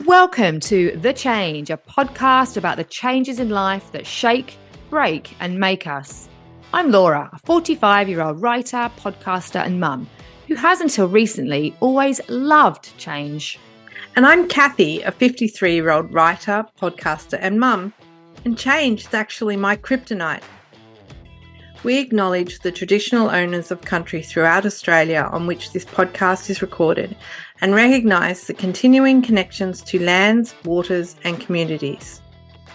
Welcome to The Change, a podcast about the changes in life that shake, break, and make us. I'm Laura, a 45-year-old writer, podcaster, and mum who has until recently always loved change. And I'm Kathy, a 53-year-old writer, podcaster, and mum, and change is actually my kryptonite. We acknowledge the traditional owners of country throughout Australia on which this podcast is recorded and recognise the continuing connections to lands, waters and communities.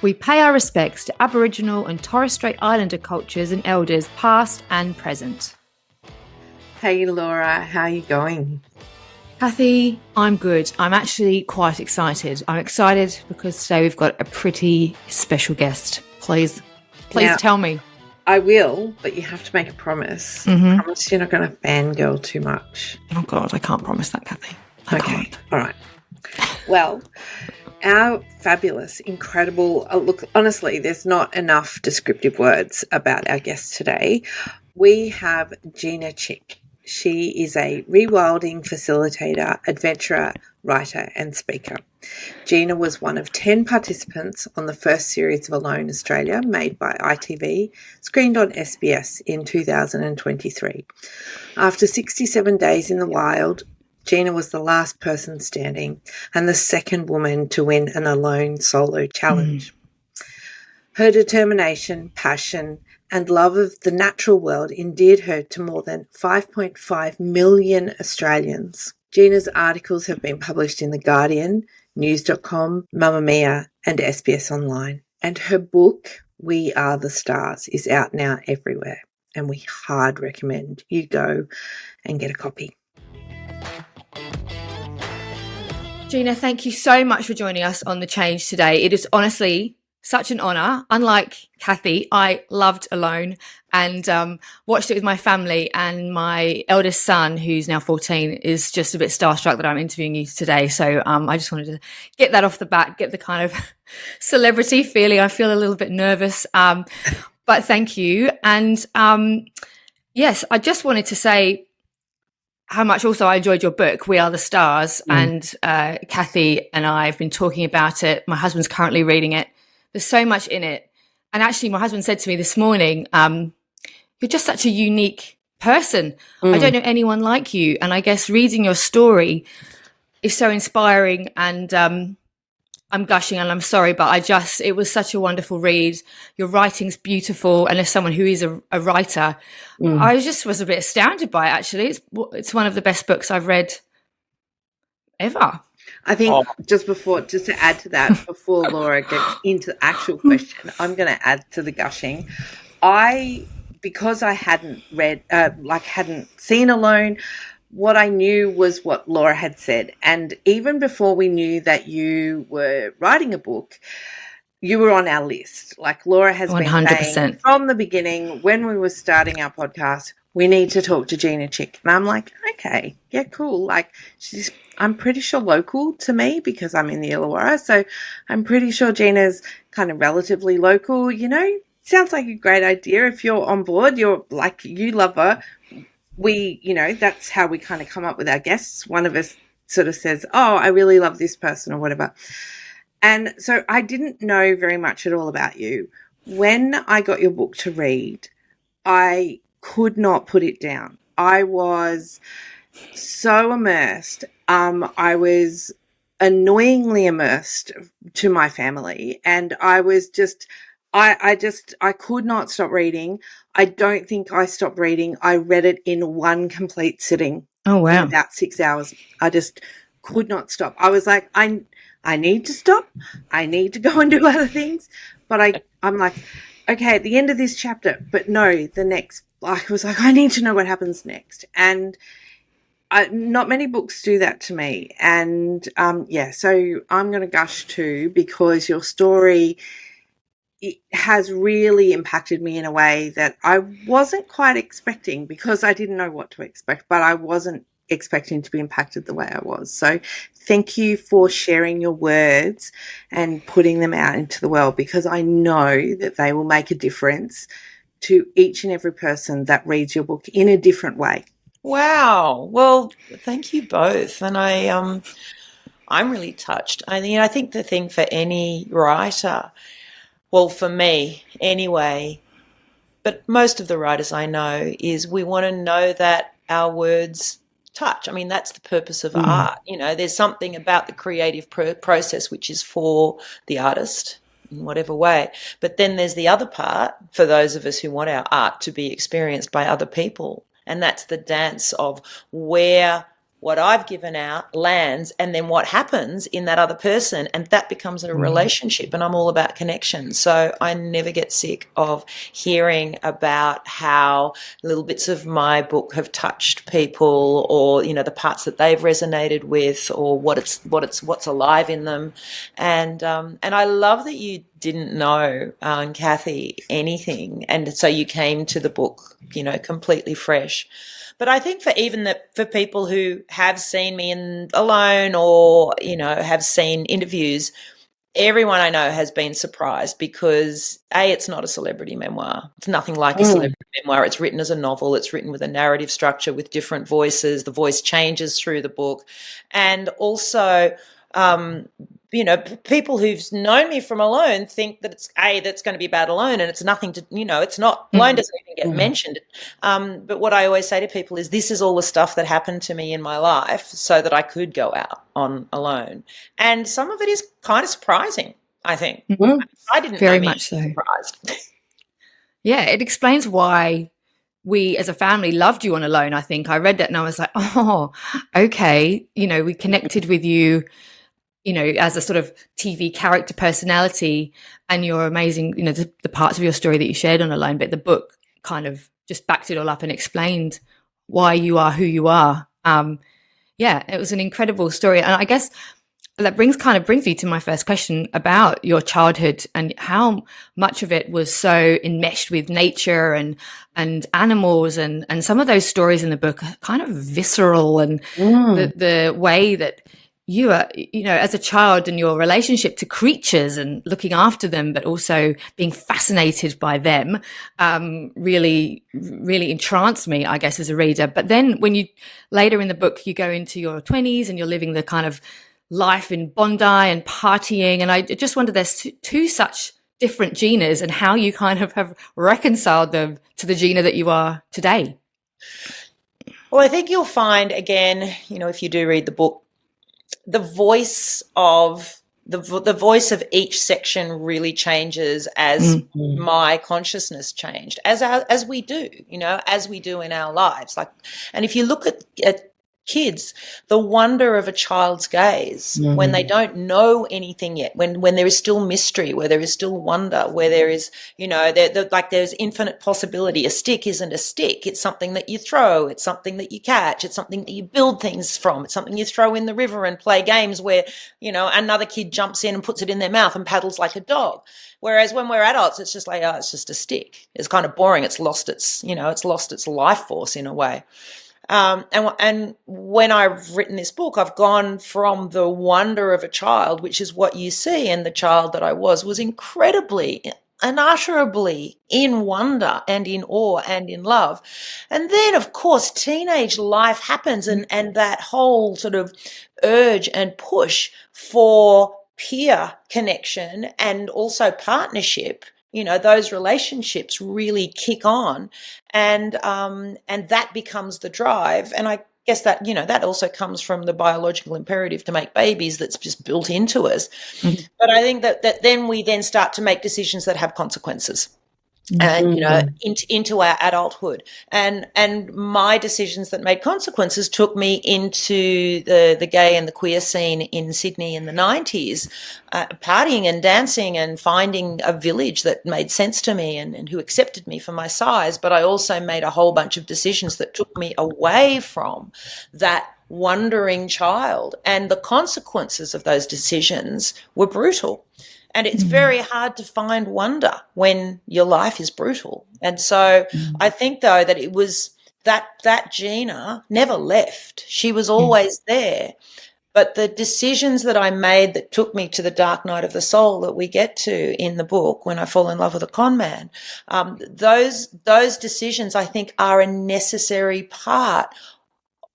We pay our respects to Aboriginal and Torres Strait Islander cultures and elders past and present. Hey Laura, how are you going? Kathy, I'm good. I'm actually quite excited. I'm excited because today we've got a pretty special guest. Please now, tell me. I will, but you have to make a promise. Mm-hmm. Promise you're not going to fangirl too much. Oh God, I can't promise that, Kathy. I can't. All right. Well, our fabulous, incredible, look, honestly, there's not enough descriptive words about our guest today. We have Gina Chick. She is a rewilding facilitator, adventurer, writer and speaker. Gina was one of 10 participants on the first series of Alone Australia, made by ITV, screened on SBS in 2023. After 67 days in the wild, Gina was the last person standing and the second woman to win an Alone solo challenge. Her determination, passion and love of the natural world endeared her to more than 5.5 million Australians. Gina's articles have been published in The Guardian, News.com, Mamamia and SBS Online. And her book, We Are the Stars, is out now everywhere. And we hard recommend you go and get a copy. Gina, thank you so much for joining us on The Change today. It is honestly such an honour. Unlike Kathy, I loved Alone and watched it with my family, and my eldest son, who's now 14, is just a bit starstruck that I'm interviewing you today. So I just wanted to get that off the bat, get the kind of celebrity feeling. I feel a little bit nervous, but thank you. And yes, I just wanted to say how much also I enjoyed your book, We Are the Stars, and Kathy and I have been talking about it. My husband's currently reading it. There's so much in it. And actually, my husband said to me this morning, you're just such a unique person. I don't know anyone like you. And I guess reading your story is so inspiring, and I'm gushing and I'm sorry, but it was such a wonderful read. Your writing's beautiful. And as someone who is a writer, I was a bit astounded by it, actually. It's one of the best books I've read ever. I think just to add to that, before Laura gets into the actual question, I'm going to add to the gushing. Because I hadn't read, hadn't seen Alone, what I knew was what Laura had said. And even before we knew that you were writing a book, you were on our list. Like Laura has 100%. Been saying from the beginning, when we were starting our podcast, we need to talk to Gina Chick. And I'm like, okay, yeah, cool. Like I'm pretty sure local to me because I'm in the Illawarra. So I'm pretty sure Gina's kind of relatively local, sounds like a great idea. If you're on board, you love her. That's how we kind of come up with our guests. One of us sort of says, oh, I really love this person or whatever. And so I didn't know very much at all about you. When I got your book to read, I could not put it down. I was so immersed. I was annoyingly immersed to my family, and I was just, I could not stop reading. I don't think I stopped reading. I read it in one complete sitting. Oh, wow. In about 6 hours. I just could not stop. I was like, I need to stop. I need to go and do other things. But I'm like, okay, at the end of this chapter, but no, the next, I was like, I need to know what happens next. And not many books do that to me. And so I'm going to gush too, because your story, it has really impacted me in a way that I wasn't quite expecting, because I didn't know what to expect, but I wasn't expecting to be impacted the way I was. So thank you for sharing your words and putting them out into the world, because I know that they will make a difference to each and every person that reads your book in a different way. Wow. Well, thank you both. And I'm really touched. I think the thing for any writer, well, for me anyway, but most of the writers I know, is we want to know that our words touch. I mean, that's the purpose of art. There's something about the creative process which is for the artist in whatever way. But then there's the other part for those of us who want our art to be experienced by other people. And that's the dance of where what I've given out lands and then what happens in that other person. And that becomes a relationship. And I'm all about connection. So I never get sick of hearing about how little bits of my book have touched people, or, the parts that they've resonated with, or what's alive in them. And I love that you didn't know, Kathy, anything. And so you came to the book, completely fresh. But I think for people who have seen me alone, or, have seen interviews, everyone I know has been surprised because it's not a celebrity memoir. It's nothing like a celebrity memoir. It's written as a novel. It's written with a narrative structure with different voices. The voice changes through the book. And also, people who've known me from Alone think that that's going to be about Alone, and it's nothing to, it's not, Alone doesn't even get mentioned. But what I always say to people is this is all the stuff that happened to me in my life so that I could go out on Alone. And some of it is kind of surprising, I think. I didn't Very know me much so. surprised. Yeah, it explains why we as a family loved you on Alone. I think I read that and I was like, oh, okay. We connected with you, as a sort of TV character personality, and your amazing, the parts of your story that you shared on Alone, but the book kind of just backed it all up and explained why you are who you are. Yeah, it was an incredible story. And I guess that brings me to my first question about your childhood and how much of it was so enmeshed with nature and animals, and some of those stories in the book are kind of visceral, and the way that you are, as a child, and your relationship to creatures and looking after them, but also being fascinated by them, really, really entranced me, I guess, as a reader. But then when you later in the book, you go into your 20s and you're living the kind of life in Bondi and partying. And I just wonder, there's two such different Ginas, and how you kind of have reconciled them to the Gina that you are today. Well, I think you'll find, again, if you do read the book, the voice of each section really changes as my consciousness changed, as we do, as we do in our lives. And if you look at kids, the wonder of a child's gaze when they don't know anything yet, when there is still mystery, where there is still wonder, where there is, there's infinite possibility. A stick isn't a stick. It's something that you throw. It's something that you catch. It's something that you build things from. It's something you throw in the river and play games where, another kid jumps in and puts it in their mouth and paddles like a dog. Whereas when we're adults, it's just like, oh, it's just a stick. It's kind of boring. It's lost its life force in a way. And when I've written this book, I've gone from the wonder of a child, which is what you see, and the child that I was incredibly, unutterably in wonder and in awe and in love. And then, of course, teenage life happens, and that whole sort of urge and push for peer connection and also partnership, those relationships really kick on, and that becomes the drive. And I guess that, that also comes from the biological imperative to make babies that's just built into us. But I think that then we then start to make decisions that have consequences. And into our adulthood, and my decisions that made consequences took me into the gay and the queer scene in Sydney in the 90s, partying and dancing and finding a village that made sense to me and who accepted me for my size. But I also made a whole bunch of decisions that took me away from that wandering child, and the consequences of those decisions were brutal. And it's very hard to find wonder when your life is brutal. And so I think, though, that it was that Gina never left. She was always there. But the decisions that I made that took me to the dark night of the soul that we get to in the book, when I fall in love with a con man, those decisions, I think, are a necessary part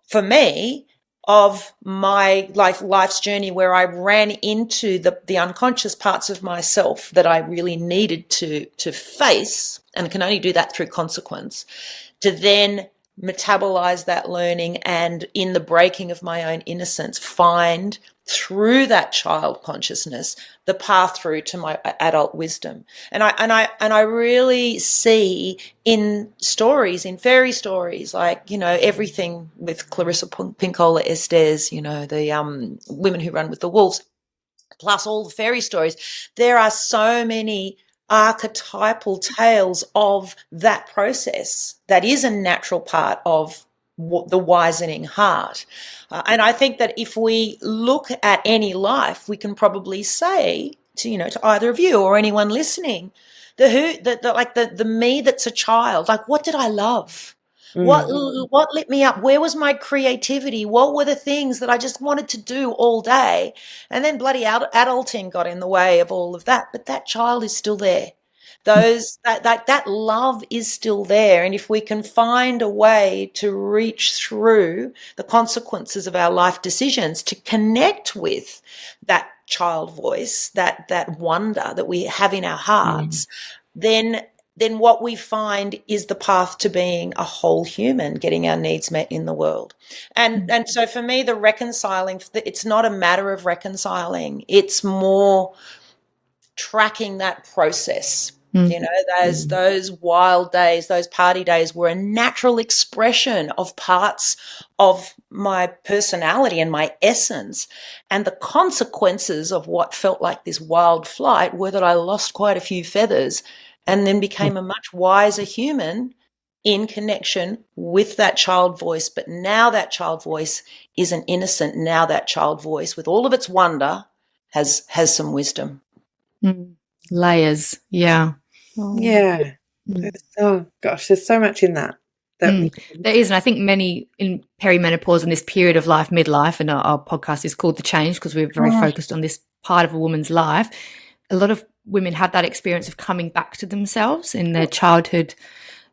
for me of my life's journey where I ran into the unconscious parts of myself that I really needed to face, and can only do that through consequence, to then metabolize that learning and, in the breaking of my own innocence, find through that child consciousness the path through to my adult wisdom. And I really see in stories, in fairy stories, like, everything with Clarissa Pinkola Estes, the Women Who Run with the Wolves, plus all the fairy stories, there are so many archetypal tales of that process that is a natural part of the wisening heart. And I think that if we look at any life, we can probably say to either of you or anyone listening, the me that's a child, like, what did I love? What lit me up? Where was my creativity? What were the things that I just wanted to do all day? And then bloody adulting got in the way of all of that. But that child is still there. That love is still there. And if we can find a way to reach through the consequences of our life decisions to connect with that child voice, that wonder that we have in our hearts, then what we find is the path to being a whole human, getting our needs met in the world. And so for me, the reconciling, it's not a matter of reconciling. It's more tracking that process. Those wild days, those party days were a natural expression of parts of my personality and my essence. And the consequences of what felt like this wild flight were that I lost quite a few feathers and then became a much wiser human in connection with that child voice. But now that child voice isn't innocent. Now that child voice, with all of its wonder, has some wisdom. Layers. Yeah. Yeah. Oh gosh, there's so much in that. There is, and I think many in perimenopause and this period of life, midlife, and our podcast is called The Change because we're very focused on this part of a woman's life. A lot of women have that experience of coming back to themselves in their childhood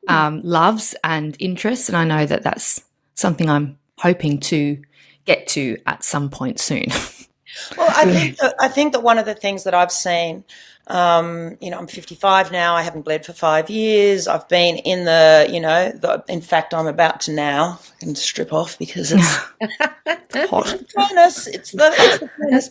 loves and interests, and I know that that's something I'm hoping to get to at some point soon. Well, I think that one of the things that I've seen, I'm 55 now. I haven't bled for 5 years. I've been in in fact, I'm about to now. I can strip off because it's hot. It's the furnace.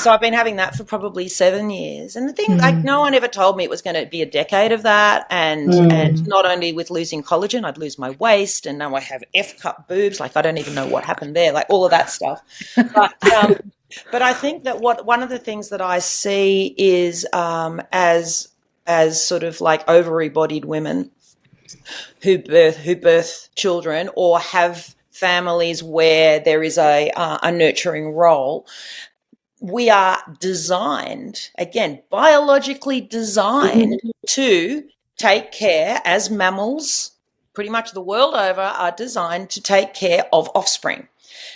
So I've been having that for probably 7 years. And the thing, like, no one ever told me it was going to be a decade of that. And not only with losing collagen, I'd lose my waist, and now I have F-cup boobs. Like, I don't even know what happened there. Like, all of that stuff. But I think that one of the things that I see is as sort of like ovary-bodied women who birth children or have families where there is a nurturing role, we are designed, again, biologically designed to take care, as mammals pretty much the world over are designed to take care of offspring.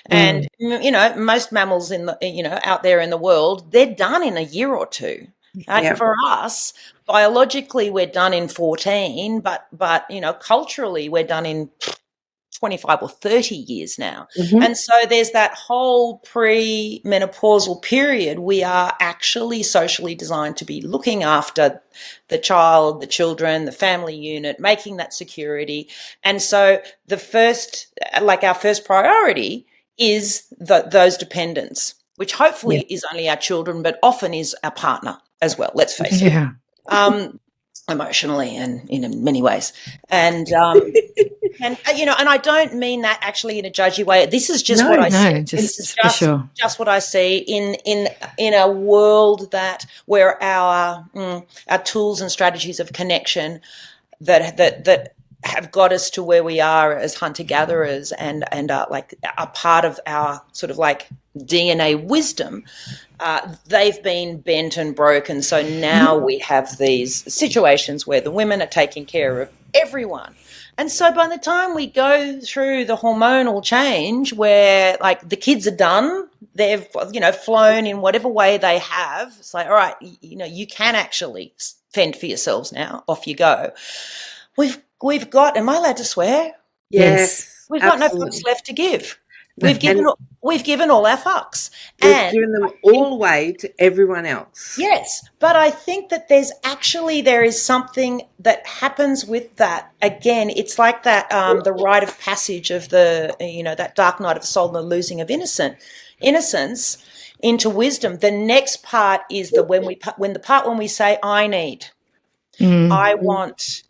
And, most mammals out there in the world, they're done in a year or two. Right? For us, biologically, we're done in 14, but culturally, we're done in 25 or 30 years now. And so there's that whole pre-menopausal period. We are actually socially designed to be looking after the child, the children, the family unit, making that security. And so our first priority is those dependents, which hopefully is only our children, but often is our partner as well, let's face it. Emotionally and in many ways. And and I don't mean that actually in a judgy way. This is just what I see. Just what I see in a world where our tools and strategies of connection that have got us to where we are as hunter-gatherers and are like a part of our sort of like DNA wisdom, they've been bent and broken. So now we have these situations where the women are taking care of everyone. And so by the time we go through the hormonal change where like the kids are done, they've, flown in whatever way they have, it's like, all right, you can actually fend for yourselves now, off you go. We've got, am I allowed to swear? Yes. We've got no fucks left to give. We've given all our fucks. We've given them all away to everyone else. Yes, but I think that there is something that happens with that. Again, it's like that the rite of passage of that dark night of the soul and the losing of innocence into wisdom. The next part is when we say I need, I want.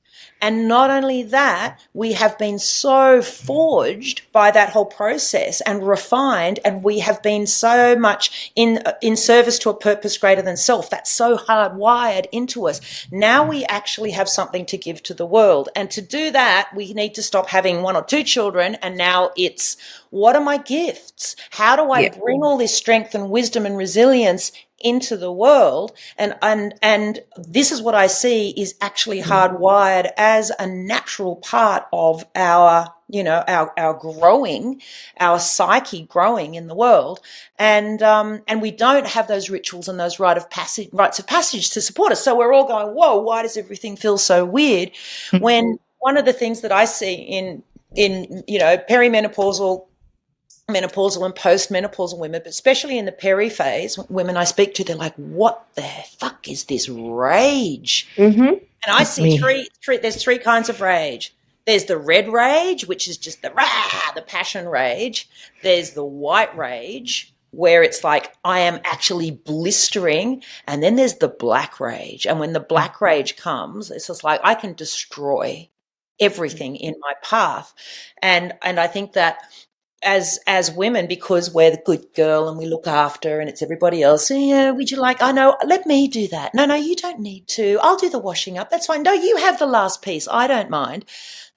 And not only that, we have been so forged by that whole process and refined, and we have been so much in service to a purpose greater than self. That's so hardwired into us. Now we actually have something to give to the world. And to do that, we need to stop having 1 or 2 children. And now it's, what are my gifts? How do I bring all this strength and wisdom and resilience into the world? And this is what I see is actually hardwired as a natural part of our growing, our psyche growing in the world. And we don't have those rituals and those rites of passage to support us. So we're all going, whoa, why does everything feel so weird? When one of the things that I see in perimenopausal, menopausal and postmenopausal women, but especially in the peri phase, women I speak to, they're like, what the fuck is this rage? And I see there's 3 kinds of rage. There's the red rage, which is just the passion rage. There's the white rage, where it's like, I am actually blistering. And then there's the black rage. And when the black rage comes, it's just like, I can destroy everything in my path. And I think that as women, because we're the good girl and we look after and it's everybody else, would you like, I know, let me do that. No, you don't need to. I'll do the washing up. That's fine. No, you have the last piece. I don't mind.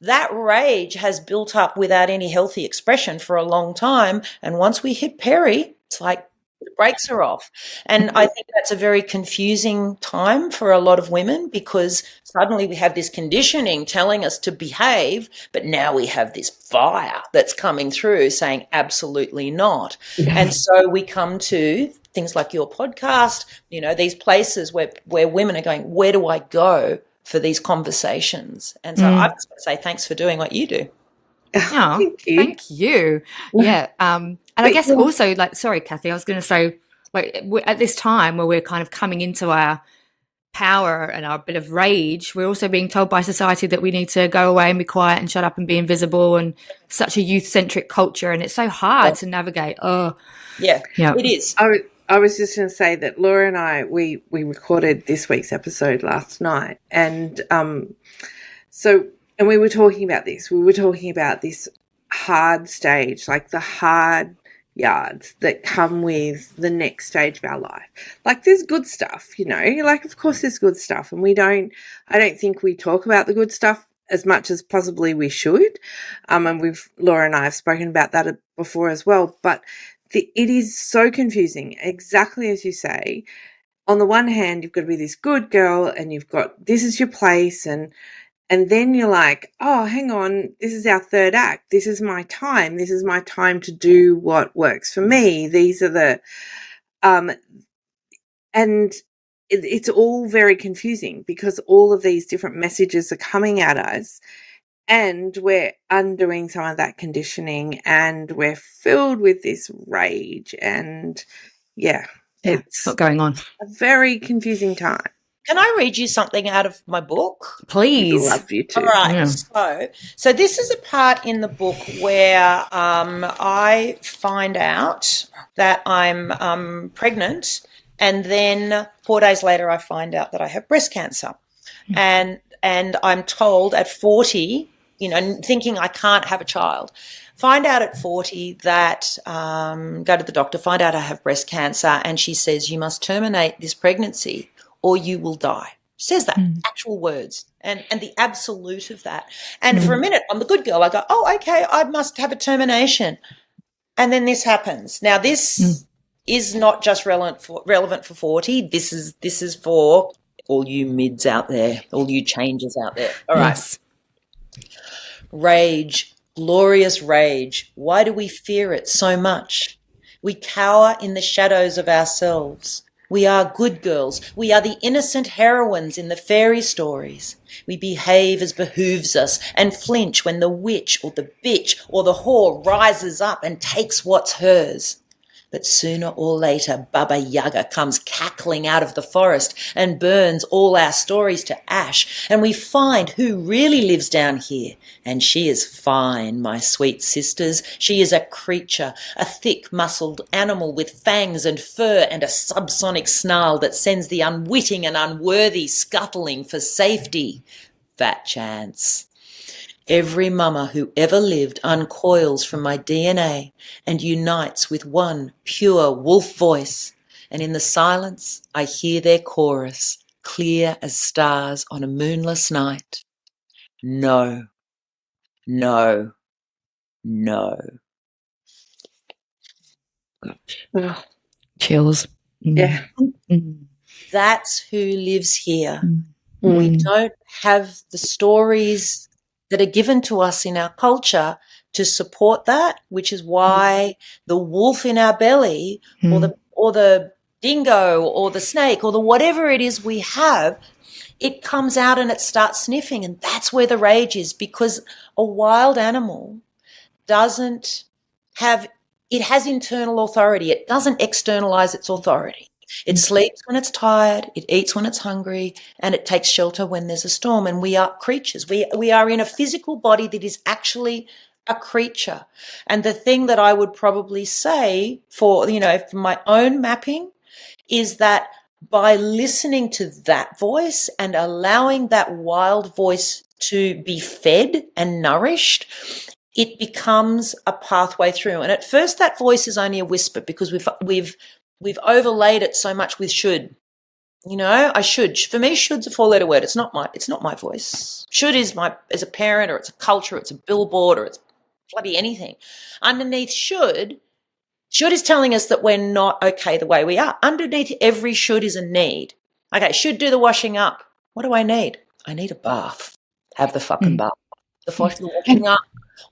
That rage has built up without any healthy expression for a long time. And once we hit peri, it's like the brakes are off. And I think that's a very confusing time for a lot of women, because suddenly we have this conditioning telling us to behave, but now we have this fire that's coming through saying absolutely not. And so we come to things like your podcast, these places where women are going, where do I go for these conversations? And so I just want to say thanks for doing what you do. Oh, thank you. Yeah. And I guess also, sorry, Kathy, I was going to say, at this time where we're kind of coming into our power and our bit of rage, we're also being told by society that we need to go away and be quiet and shut up and be invisible, and such a youth-centric culture, and it's so hard to navigate. It is. I was just going to say that Laura and I, we recorded this week's episode last night, and we were talking about this. We were talking about this hard stage, like the hard yards that come with the next stage of our life. Like, there's good stuff, of course there's good stuff, and I don't think we talk about the good stuff as much as possibly we should. And Laura and I have spoken about that before as well, but it is so confusing, exactly as you say. On the one hand, you've got to be this good girl and you've got, this is your place, and then you're like, oh, hang on, this is our third act. This is my time. This is my time to do what works for me. These are the, and it's all very confusing, because all of these different messages are coming at us, and we're undoing some of that conditioning, and we're filled with this rage, and it's what's going on. A very confusing time. Can I read you something out of my book? Please. I'd love you to. All right. Yeah. So this is a part in the book where I find out that I'm pregnant, and then 4 days later I find out that I have breast cancer. And I'm told at 40, thinking I can't have a child, find out at 40 that go to the doctor, find out I have breast cancer, and she says, you must terminate this pregnancy or you will die. She says that, actual words, and the absolute of that. And for a minute, I'm the good girl. I go, oh, okay, I must have a termination. And then this happens. Now, this is not just relevant for 40. This is for all you mids out there, all you changers out there. All right. Yes. Rage, glorious rage. Why do we fear it so much? We cower in the shadows of ourselves. We are good girls. We are the innocent heroines in the fairy stories. We behave as behooves us and flinch when the witch or the bitch or the whore rises up and takes what's hers. But sooner or later, Baba Yaga comes cackling out of the forest and burns all our stories to ash, and we find who really lives down here. And she is fine, my sweet sisters. She is a creature, a thick-muscled animal with fangs and fur and a subsonic snarl that sends the unwitting and unworthy scuttling for safety. Fat chance. Every mama who ever lived uncoils from my DNA and unites with one pure wolf voice. And in the silence, I hear their chorus, clear as stars on a moonless night. No, no, no. Oh, Chills. yeah. That's who lives here. Mm. We don't have the stories that are given to us in our culture to support that, which is why the wolf in our belly or the dingo or the snake or the whatever it is we have, it comes out and it starts sniffing, and that's where the rage is, because a wild animal doesn't have, it has internal authority. It doesn't externalize its authority. It sleeps when it's tired, it eats when it's hungry, and it takes shelter when there's a storm. And we are creatures. We are in a physical body that is actually a creature. And the thing that I would probably say for my own mapping is that by listening to that voice and allowing that wild voice to be fed and nourished, it becomes a pathway through. And at first that voice is only a whisper because we've overlaid it so much with should. I should. For me, should's a four-letter word. It's not my voice. Should is a parent, or it's a culture, it's a billboard, or it's bloody anything. Underneath should is telling us that we're not okay the way we are. Underneath every should is a need. Okay, should do the washing up. What do I need? I need a bath. Have the fucking bath. The washing up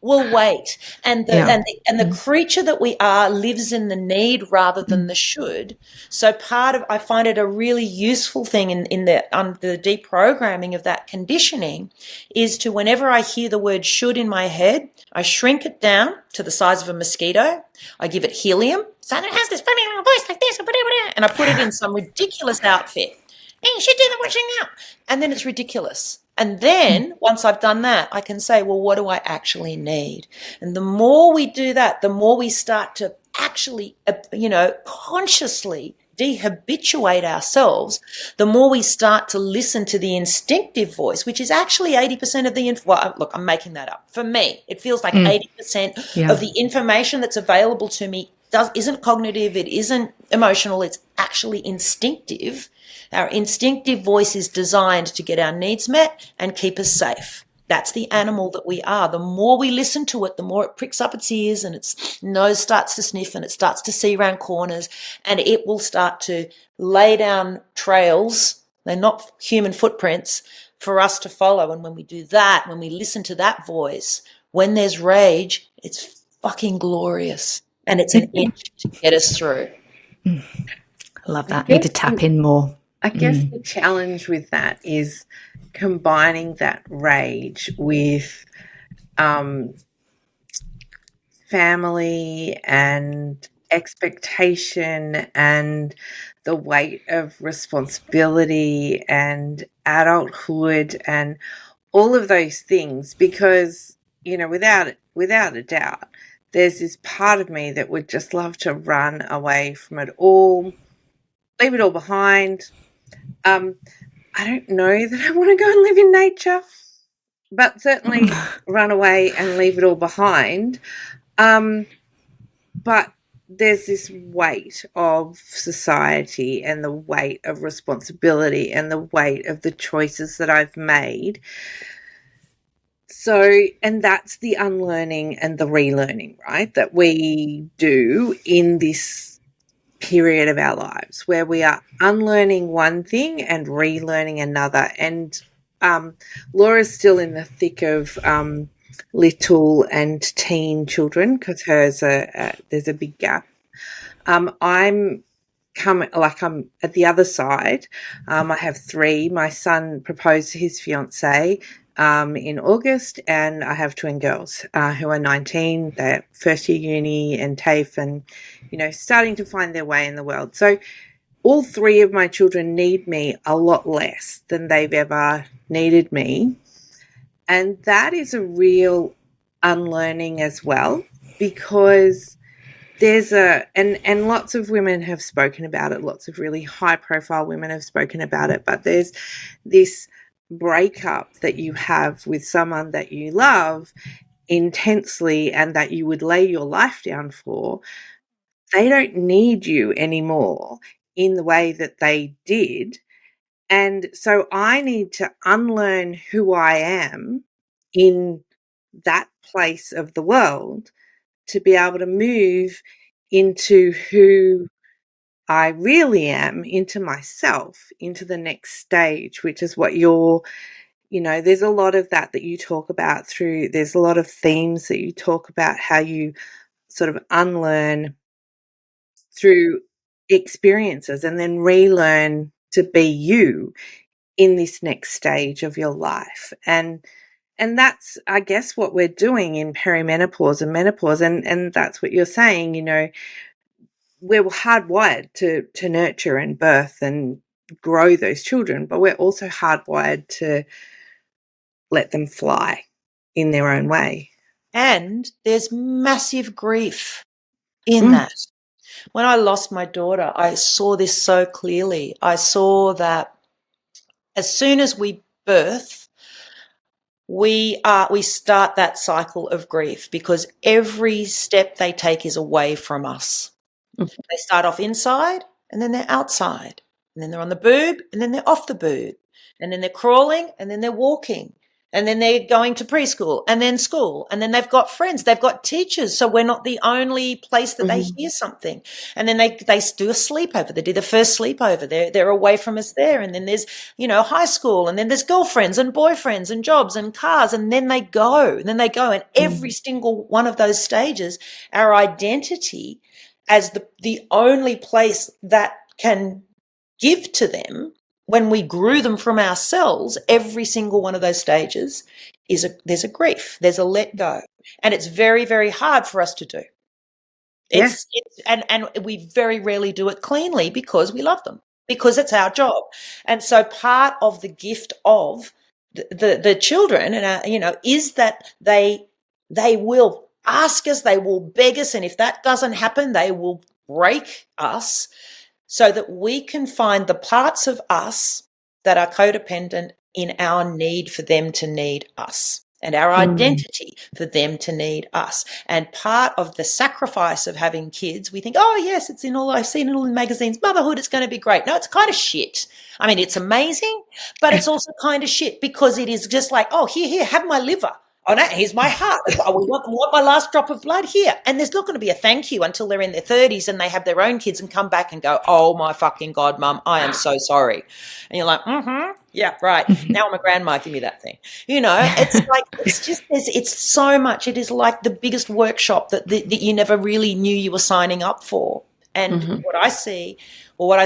will wait. And the creature that we are lives in the need rather than the should. So I find it a really useful thing in the deprogramming of that conditioning is to, whenever I hear the word should in my head, I shrink it down to the size of a mosquito. I give it helium. So it has this funny little voice like this, and I put it in some ridiculous outfit. Hey, you should do the washing up. And then it's ridiculous. And then once I've done that, I can say, well, what do I actually need? And the more we do that, the more we start to actually, consciously dehabituate ourselves, the more we start to listen to the instinctive voice, which is actually 80% of the look, I'm making that up. For me, it feels like 80% of the information that's available to me isn't cognitive, it isn't emotional, it's actually instinctive. Our instinctive voice is designed to get our needs met and keep us safe. That's the animal that we are. The more we listen to it, the more it pricks up its ears and its nose starts to sniff and it starts to see around corners, and it will start to lay down trails. They're not human footprints for us to follow. And when we do that, when we listen to that voice, when there's rage, it's fucking glorious. And it's an itch to get us through. I love that. Need to tap in more. I guess the challenge with that is combining that rage with family and expectation and the weight of responsibility and adulthood and all of those things, because, without a doubt, there's this part of me that would just love to run away from it all, leave it all behind. I don't know that I want to go and live in nature, but certainly run away and leave it all behind. But there's this weight of society and the weight of responsibility and the weight of the choices that I've made. So, and that's the unlearning and the relearning, right, that we do in this period of our lives, where we are unlearning one thing and relearning another. And Laura's still in the thick of little and teen children, because hers there's a big gap. I'm come, like, I'm at the other side. I have 3. My son proposed to his fiance in August, and I have twin girls who are 19. They're first year uni and TAFE, and starting to find their way in the world. So all 3 of my children need me a lot less than they've ever needed me, and that is a real unlearning as well, because there's and lots of women have spoken about it, lots of really high profile women have spoken about it, but there's this breakup that you have with someone that you love intensely and that you would lay your life down for. They don't need you anymore in the way that they did. And so I need to unlearn who I am in that place of the world to be able to move into who I really am, into myself, into the next stage, which is what there's a lot of that you talk about there's a lot of themes that you talk about, how you sort of unlearn through experiences and then relearn to be you in this next stage of your life. And that's, I guess, what we're doing in perimenopause and menopause. And that's what you're saying, we're hardwired to nurture and birth and grow those children, but we're also hardwired to let them fly in their own way. And there's massive grief in that. When I lost my daughter, I saw this so clearly. I saw that as soon as we birth, we start that cycle of grief, because every step they take is away from us. They start off inside, and then they're outside, and then they're on the boob, and then they're off the boob, and then they're crawling, and then they're walking, and then they're going to preschool, and then school, and then they've got friends, they've got teachers, so we're not the only place that they hear something. And then they do a sleepover, they do the first sleepover, they're away from us there, and then there's high school, and then there's girlfriends and boyfriends and jobs and cars, and then they go, and every single one of those stages, our identity as the only place that can give to them, when we grew them from ourselves, every single one of those stages there's a grief, there's a let go, and it's very, very hard for us to do. And we very rarely do it cleanly, because we love them, because it's our job. And so part of the gift of the children, and is that they will ask us, they will beg us, and if that doesn't happen, they will break us, so that we can find the parts of us that are codependent in our need for them to need us, and our identity for them to need us. And part of the sacrifice of having kids, we think, oh yes, I've seen it all in magazines, motherhood, it's going to be great. No, it's kind of shit. I mean, it's amazing, but it's also kind of shit, because it is just like, oh, here, have my liver. Oh, no, here's my heart. Oh, we want my last drop of blood here. And there's not going to be a thank you until they're in their 30s and they have their own kids and come back and go, oh, my fucking God, Mum, I am so sorry. And you're like, yeah, right. Now I'm a grandma, give me that thing. It's like, it's so much. It is like the biggest workshop that you never really knew you were signing up for. And what I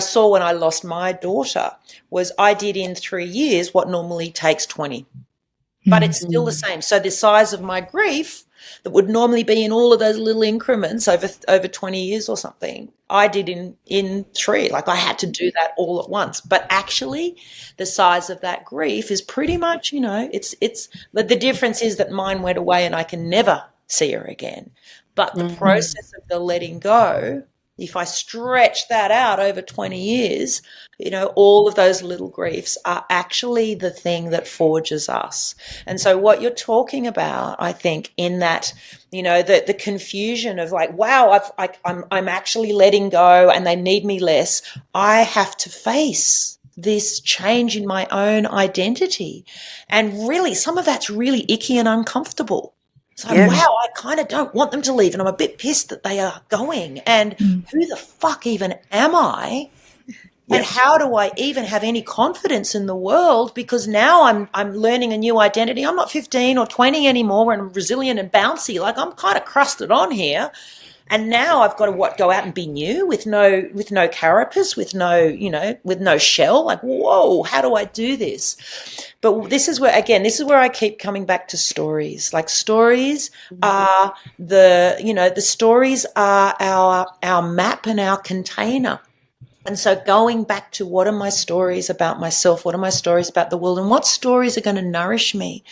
saw when I lost my daughter was I did in 3 years what normally takes 20. But it's still the same. So the size of my grief that would normally be in all of those little increments over 20 years or something, I did in 3. Like, I had to do that all at once. But actually, the size of that grief is pretty much, but the difference is that mine went away and I can never see her again. But the process of the letting go, if I stretch that out over 20 years, all of those little griefs are actually the thing that forges us. And so what you're talking about, I think, in that, the confusion of like, wow, I'm actually letting go and they need me less. I have to face this change in my own identity. And really, some of that's really icky and uncomfortable. It's like, wow, I kind of don't want them to leave, and I'm a bit pissed that they are going. And who the fuck even am I? And how do I even have any confidence in the world? Because now I'm learning a new identity. I'm not 15 or 20 anymore, and I'm resilient and bouncy. Like, I'm kind of crusted on here. And now I've got to go out and be new with no carapace, with no shell. Like, whoa, how do I do this? But this is where I keep coming back to stories. Like, stories are the stories are our map and our container. And so going back to, what are my stories about myself? What are my stories about the world? And what stories are going to nourish me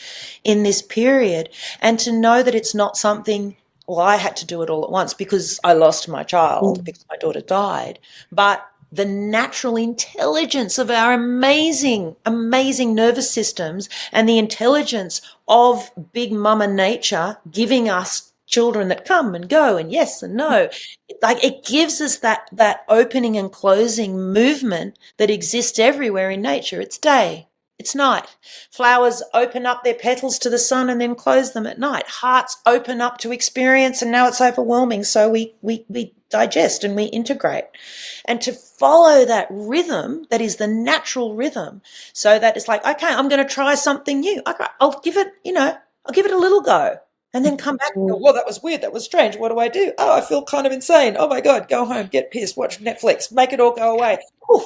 in this period? And to know that it's not something, well, I had to do it all at once because I lost my child, because my daughter died. But the natural intelligence of our amazing, amazing nervous systems, and the intelligence of Big Mama Nature giving us children that come and go and yes and no, like, it gives us that opening and closing movement that exists everywhere in nature. It's day, it's night. Flowers open up their petals to the sun and then close them at night. Hearts open up to experience, and now it's overwhelming, so we digest and we integrate. And to follow that rhythm that is the natural rhythm, so that it's like, okay, I'm going to try something new. I'll give it a little go. And then come back and go, well, that was weird. That was strange. What do I do? Oh, I feel kind of insane. Oh, my God. Go home, get pissed, watch Netflix, make it all go away. Ooh,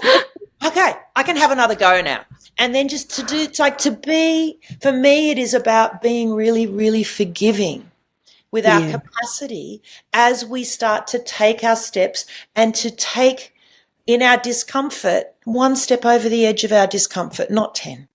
okay, I can have another go now. And then just to do, it's like, to be, for me, it is about being really, really forgiving with our capacity as we start to take our steps, and to take in our discomfort one step over the edge of our discomfort, not 10.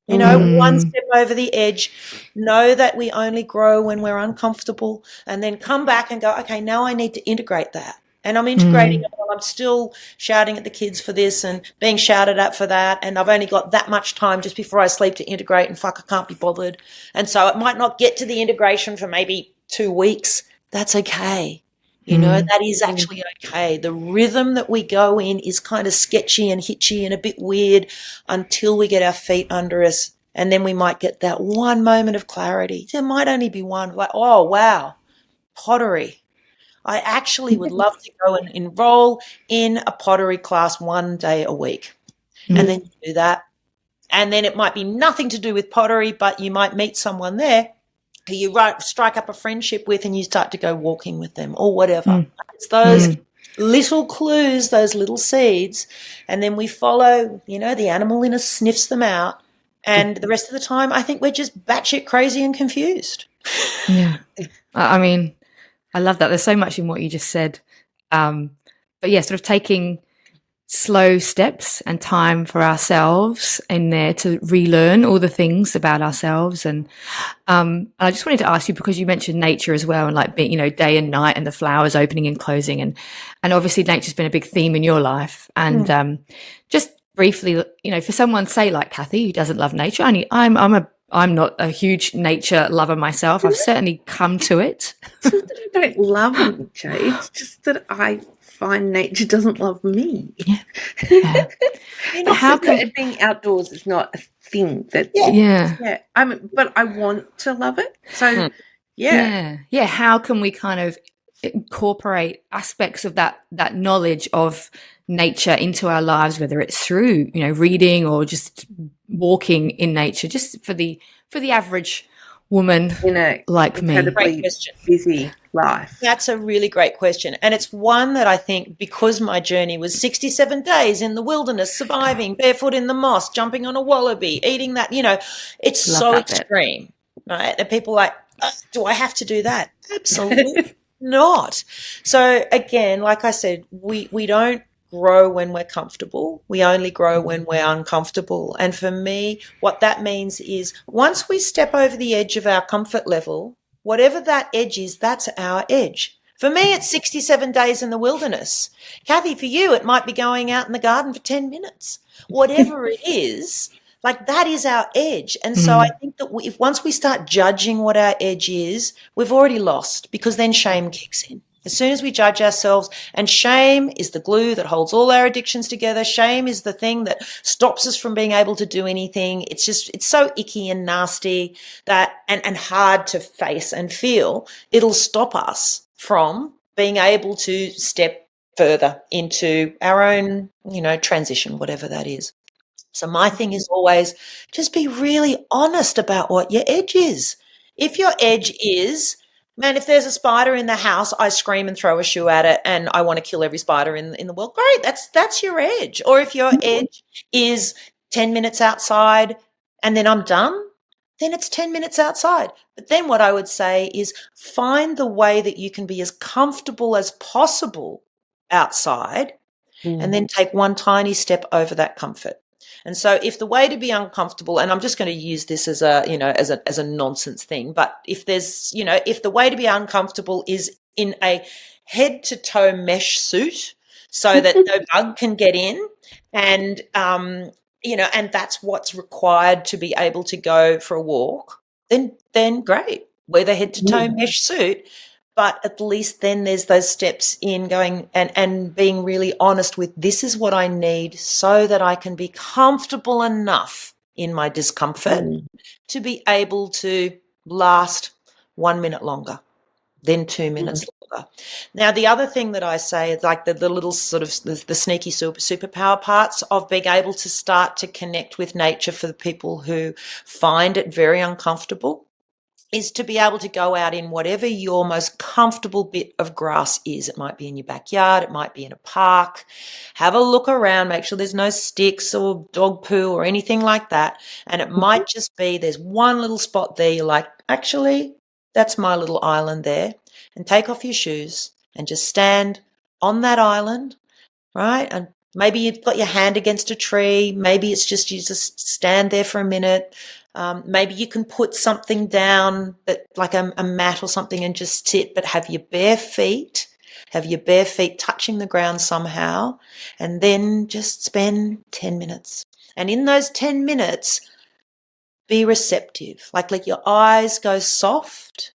One step over the edge. Know that we only grow when we're uncomfortable, and then come back and go, okay, now I need to integrate that. And I'm integrating it while I'm still shouting at the kids for this and being shouted at for that. And I've only got that much time just before I sleep to integrate, and fuck, I can't be bothered. And so it might not get to the integration for maybe 2 weeks. That's okay. That is actually okay. The rhythm that we go in is kind of sketchy and hitchy and a bit weird until we get our feet under us. And then we might get that one moment of clarity. There might only be one, like, oh, wow, pottery. I actually would love to go and enroll in a pottery class 1 day a week. And then you do that. And then it might be nothing to do with pottery, but you might meet someone there who you strike up a friendship with, and you start to go walking with them or whatever. It's those little clues, those little seeds, and then we follow, the animal in us sniffs them out, and the rest of the time I think we're just batshit crazy and confused. Yeah. I mean, I love that. There's so much in what you just said. But yeah, sort of taking slow steps and time for ourselves in there to relearn all the things about ourselves. And I just wanted to ask you, because you mentioned nature as well, and like being, day and night, and the flowers opening and closing, and obviously nature's been a big theme in your life. And just briefly, for someone, say like Kathy, who doesn't love nature, I'm not a huge nature lover myself. I've certainly come to it. It's not that I don't love nature. It's just that I find nature doesn't love me. Yeah. How can being outdoors is not a thing that but I want to love it. So how can we kind of incorporate aspects of that knowledge of nature into our lives, whether it's through reading or just walking in nature, just for the average woman like me? Great question. Busy life. That's a really great question. And it's one that I think, because my journey was 67 days in the wilderness, surviving barefoot in the moss, jumping on a wallaby, eating that, it's Love so that extreme, right? And people are like, do I have to do that? Absolutely not. So again, like I said, we don't grow when we're comfortable. We only grow when we're uncomfortable. And for me, what that means is, once we step over the edge of our comfort level, whatever that edge is, that's our edge. For me, it's 67 days in the wilderness. Kathy, for you, it might be going out in the garden for 10 minutes. Whatever it is, like, that is our edge. And so I think that if once we start judging what our edge is, we've already lost, because then shame kicks in. As soon as we judge ourselves, and shame is the glue that holds all our addictions together. Shame is the thing that stops us from being able to do anything. It's so icky and nasty that, and hard to face and feel. It'll stop us from being able to step further into our own, transition, whatever that is. So my thing is always, just be really honest about what your edge is. If your edge is, Man, if there's a spider in the house, I scream and throw a shoe at it, and I want to kill every spider in the world. Great, that's your edge. Or if your edge is 10 minutes outside and then I'm done, then it's 10 minutes outside. But then what I would say is find the way that you can be as comfortable as possible outside, and then take one tiny step over that comfort. And so if the way to be uncomfortable, and I'm just going to use this as a, as a nonsense thing, but if there's, if the way to be uncomfortable is in a head to toe mesh suit so that no bug can get in, and, and that's what's required to be able to go for a walk, then great. Wear the head to toe mesh suit. But at least then there's those steps in going and being really honest with, this is what I need so that I can be comfortable enough in my discomfort to be able to last 1 minute longer, then 2 minutes longer. Now, the other thing that I say is like the little sort of the sneaky superpower parts of being able to start to connect with nature for the people who find it very uncomfortable is to be able to go out in whatever your most comfortable bit of grass is. It might be in your backyard. It might be in a park. Have a look around. Make sure there's no sticks or dog poo or anything like that. And it might just be there's one little spot there. You're like, actually, that's my little island there. And take off your shoes and just stand on that island, right? And maybe you've got your hand against a tree. Maybe it's just you just stand there for a minute. Maybe you can put something down, that like a mat or something, and just sit, but have your bare feet touching the ground somehow, and then just spend 10 minutes. And in those 10 minutes, be receptive. Like let your eyes go soft.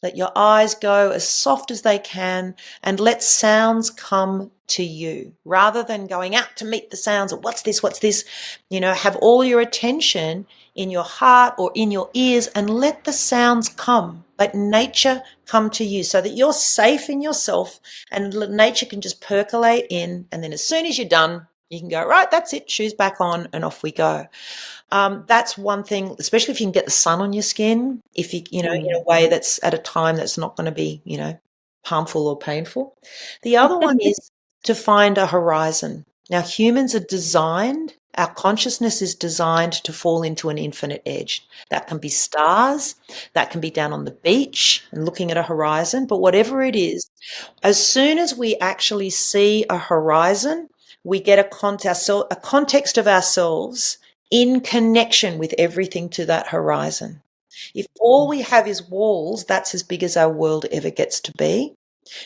Let your eyes go as soft as they can, and let sounds come to you rather than going out to meet the sounds of what's this, have all your attention in your heart or in your ears and let the sounds come. Let nature come to you so that you're safe in yourself and nature can just percolate in. And then as soon as you're done, you can go, right, that's it, shoes back on, and off we go. That's one thing, especially if you can get the sun on your skin, if you, in a way that's at a time that's not going to be, harmful or painful. The other one is to find a horizon. Now, humans are designed, our consciousness is designed to fall into an infinite edge. That can be stars, that can be down on the beach and looking at a horizon, but whatever it is, as soon as we actually see a horizon, we get a context of ourselves in connection with everything to that horizon. If all we have is walls, that's as big as our world ever gets to be.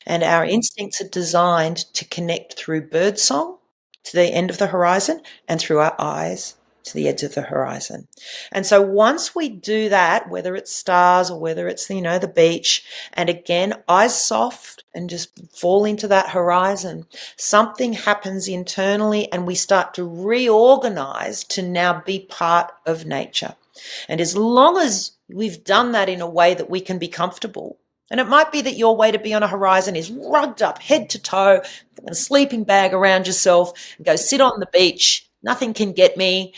And our instincts are designed to connect through birdsong to the end of the horizon and through our eyes to the edge of the horizon. And so once we do that, whether it's stars or whether it's, the beach, and again, eyes soft and just fall into that horizon, something happens internally and we start to reorganize to now be part of nature. And as long as we've done that in a way that we can be comfortable, and it might be that your way to be on a horizon is rugged up head to toe, a sleeping bag around yourself, and go sit on the beach. Nothing can get me,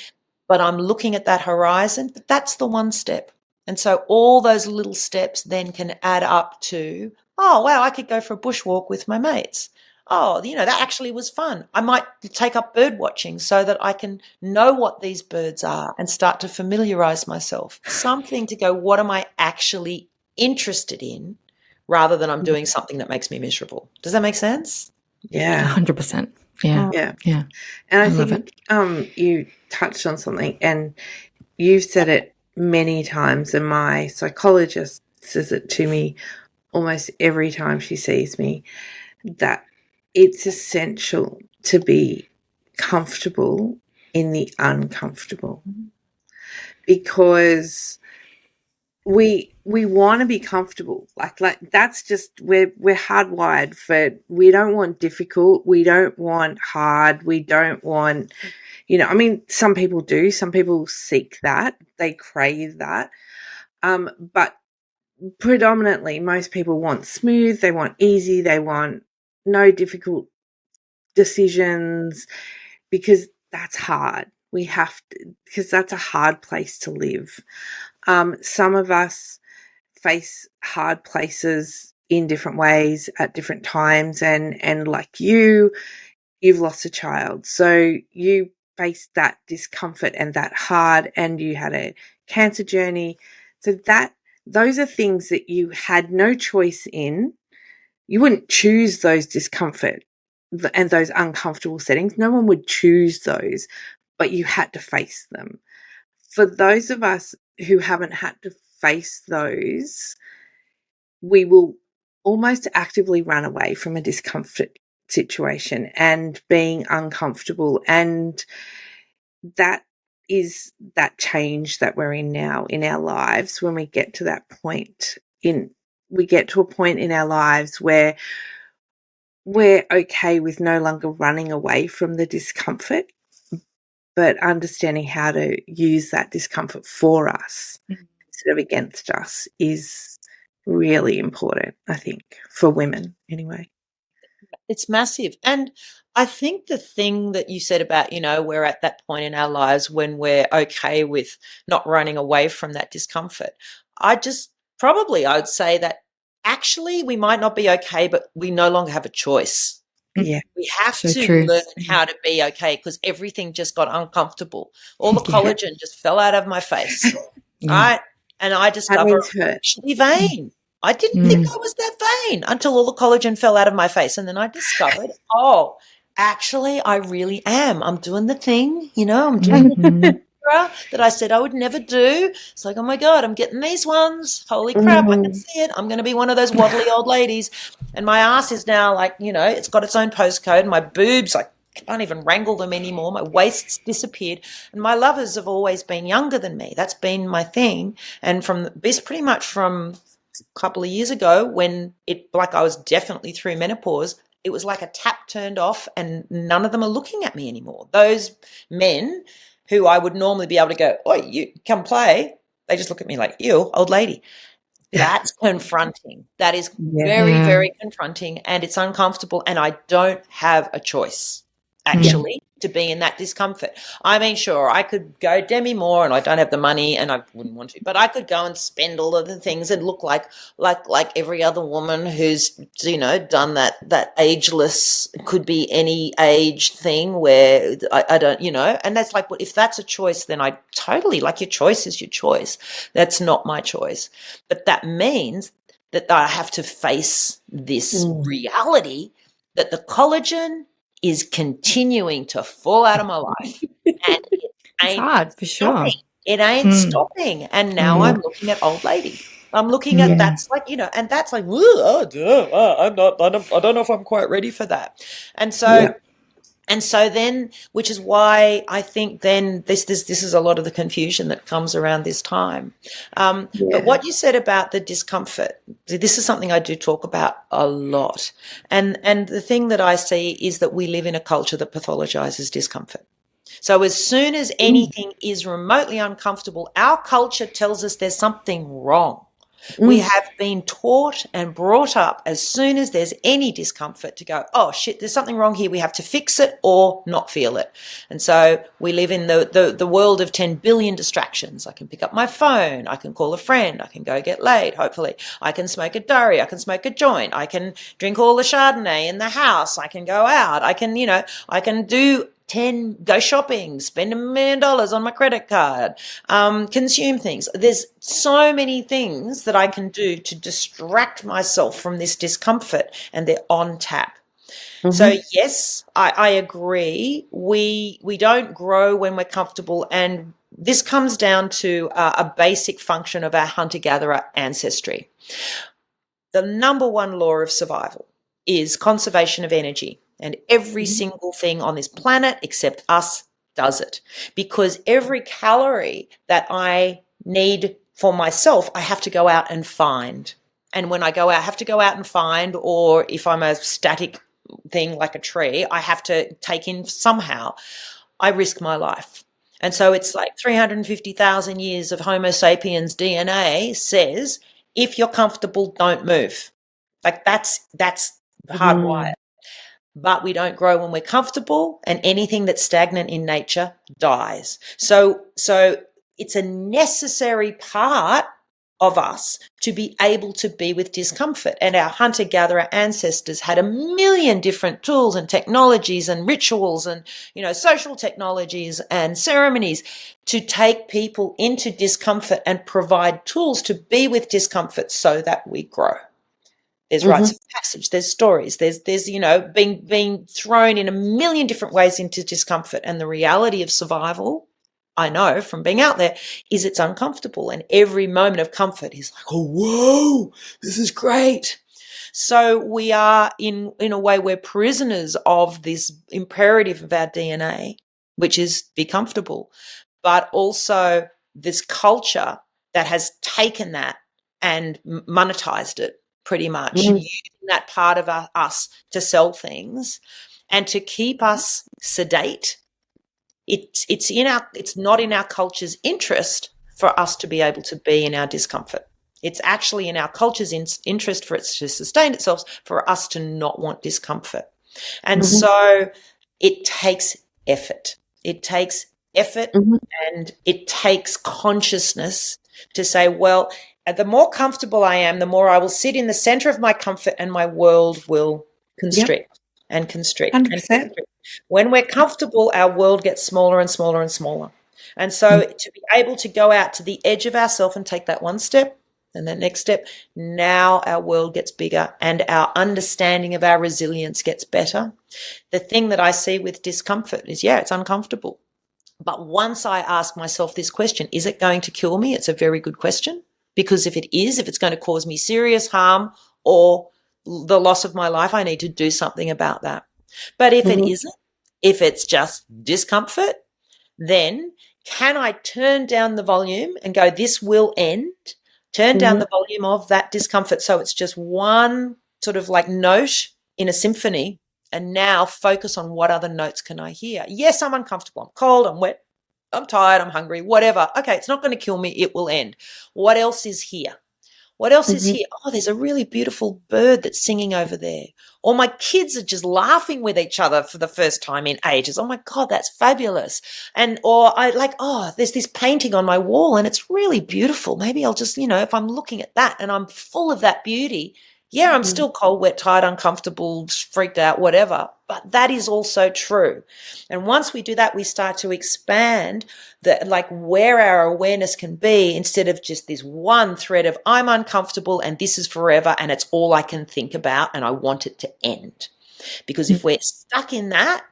but I'm looking at that horizon. But that's the one step. And so all those little steps then can add up to, oh, wow, I could go for a bushwalk with my mates. Oh, that actually was fun. I might take up bird watching so that I can know what these birds are and start to familiarize myself. Something to go, what am I actually interested in, rather than I'm doing something that makes me miserable. Does that make sense? Yeah. 100%. Yeah. Yeah. And I think you touched on something, and you've said it many times, and my psychologist says it to me almost every time she sees me, that it's essential to be comfortable in the uncomfortable, because we want to be comfortable. Like that's just, we're hardwired for, we don't want difficult, we don't want hard, we don't want, some people do, some people seek that, they crave that. But predominantly most people want smooth, they want easy, they want no difficult decisions, because that's hard. We have to, because that's a hard place to live. Some of us face hard places in different ways at different times, and like you've lost a child, so you faced that discomfort and that hard, and you had a cancer journey, so that those are things that you had no choice in. You wouldn't choose those discomfort and those uncomfortable settings. No one would choose those, but you had to face them. For those of us who haven't had to face those, we will almost actively run away from a discomfort situation and being uncomfortable. And that is that change that we're in now in our lives. When we get to that point we get to a point in our lives where we're okay with no longer running away from the discomfort, but understanding how to use that discomfort for us instead of against us is really important, I think, for women anyway. It's massive. And I think the thing that you said about, we're at that point in our lives when we're okay with not running away from that discomfort. I would say that actually we might not be okay, but we no longer have a choice. Yeah. We have So to true. learn how to be okay, because everything just got uncomfortable. All the collagen just fell out of my face, right? And I discovered means hurt. I'm actually vain. I didn't think I was that vain until all the collagen fell out of my face. And then I discovered, actually, I really am. I'm doing the thing, I'm doing the thing that I said I would never do. It's like, oh my God, I'm getting these ones. Holy crap, I can see it. I'm going to be one of those waddly old ladies. And my ass is now like, it's got its own postcode. My boobs, I can't even wrangle them anymore. My waist's disappeared. And my lovers have always been younger than me. That's been my thing. And pretty much from a couple of years ago, when I was definitely through menopause, it was like a tap turned off, and none of them are looking at me anymore. Those men who I would normally be able to go, oh, you come play, they just look at me like, ew, old lady. That's confronting. That is very, very confronting, and it's uncomfortable, and I don't have a choice, actually, to be in that discomfort. I mean, sure, I could go Demi Moore, and I don't have the money, and I wouldn't want to, but I could go and spend all of the things and look like every other woman who's, done that ageless, could be any age thing where I don't, and that's like, well, if that's a choice, then I totally, like, your choice is your choice. That's not my choice. But that means that I have to face this reality that the collagen is continuing to fall out of my life. And it's hard for sure. It ain't stopping. And now I'm looking at old lady. I'm looking at that's like, and that's like, I don't know if I'm quite ready for that. And so then, which is why I think then this is a lot of the confusion that comes around this time. But what you said about the discomfort, this is something I do talk about a lot. And the thing that I see is that we live in a culture that pathologizes discomfort. So as soon as anything is remotely uncomfortable, our culture tells us there's something wrong. We have been taught and brought up as soon as there's any discomfort to go, oh shit, there's something wrong here. We have to fix it or not feel it. And so we live in the world of 10 billion distractions. I can pick up my phone. I can call a friend. I can go get laid, hopefully. I can smoke a durry. I can smoke a joint. I can drink all the Chardonnay in the house. I can go out. I can, I can do go shopping, spend $1 million on my credit card, consume things. There's so many things that I can do to distract myself from this discomfort, and they're on tap. So yes, I agree. We don't grow when we're comfortable, and this comes down to a basic function of our hunter-gatherer ancestry. The number one law of survival is conservation of energy. And every single thing on this planet except us does it. Because every calorie that I need for myself, I have to go out and find. And when I go out, I have to go out and find, or if I'm a static thing like a tree, I have to take in somehow. I risk my life. And so it's like 350,000 years of Homo sapiens DNA says, if you're comfortable, don't move. Like that's hardwired. But we don't grow when we're comfortable, and anything that's stagnant in nature dies. So it's a necessary part of us to be able to be with discomfort. And our hunter-gatherer ancestors had a million different tools and technologies and rituals and, social technologies and ceremonies to take people into discomfort and provide tools to be with discomfort so that we grow. There's rites of passage, there's stories, there's being thrown in a million different ways into discomfort. And the reality of survival, I know from being out there, is it's uncomfortable. And every moment of comfort is like, oh, whoa, this is great. So we are, in a way, we're prisoners of this imperative of our DNA, which is be comfortable, but also this culture that has taken that and monetized it pretty much, using that part of us to sell things and to keep us sedate. It's not in our culture's interest for us to be able to be in our discomfort. It's actually in our culture's interest for it to sustain itself, for us to not want discomfort. And so it takes effort. It takes effort and it takes consciousness to say, well, the more comfortable I am, the more I will sit in the center of my comfort and my world will constrict and constrict. 100%. And constrict. When we're comfortable, our world gets smaller and smaller and smaller. And so to be able to go out to the edge of ourselves and take that one step and that next step, now our world gets bigger and our understanding of our resilience gets better. The thing that I see with discomfort is, it's uncomfortable. But once I ask myself this question, is it going to kill me? It's a very good question. Because if it's going to cause me serious harm or the loss of my life, I need to do something about that. But if it isn't, if it's just discomfort, then can I turn down the volume and go, this will end? Turn down the volume of that discomfort so it's just one sort of like note in a symphony, and now focus on what other notes can I hear? Yes, I'm uncomfortable. I'm cold. I'm wet. I'm tired, I'm hungry, whatever. Okay, it's not going to kill me. It will end. What else is here? What else is here? Oh, there's a really beautiful bird that's singing over there. Or my kids are just laughing with each other for the first time in ages. Oh my God, that's fabulous. Or there's this painting on my wall and it's really beautiful. Maybe I'll just, if I'm looking at that and I'm full of that beauty, I'm still cold, wet, tired, uncomfortable, freaked out, whatever. But that is also true. And once we do that, we start to expand where our awareness can be, instead of just this one thread of I'm uncomfortable and this is forever and it's all I can think about and I want it to end. Because if we're stuck in that,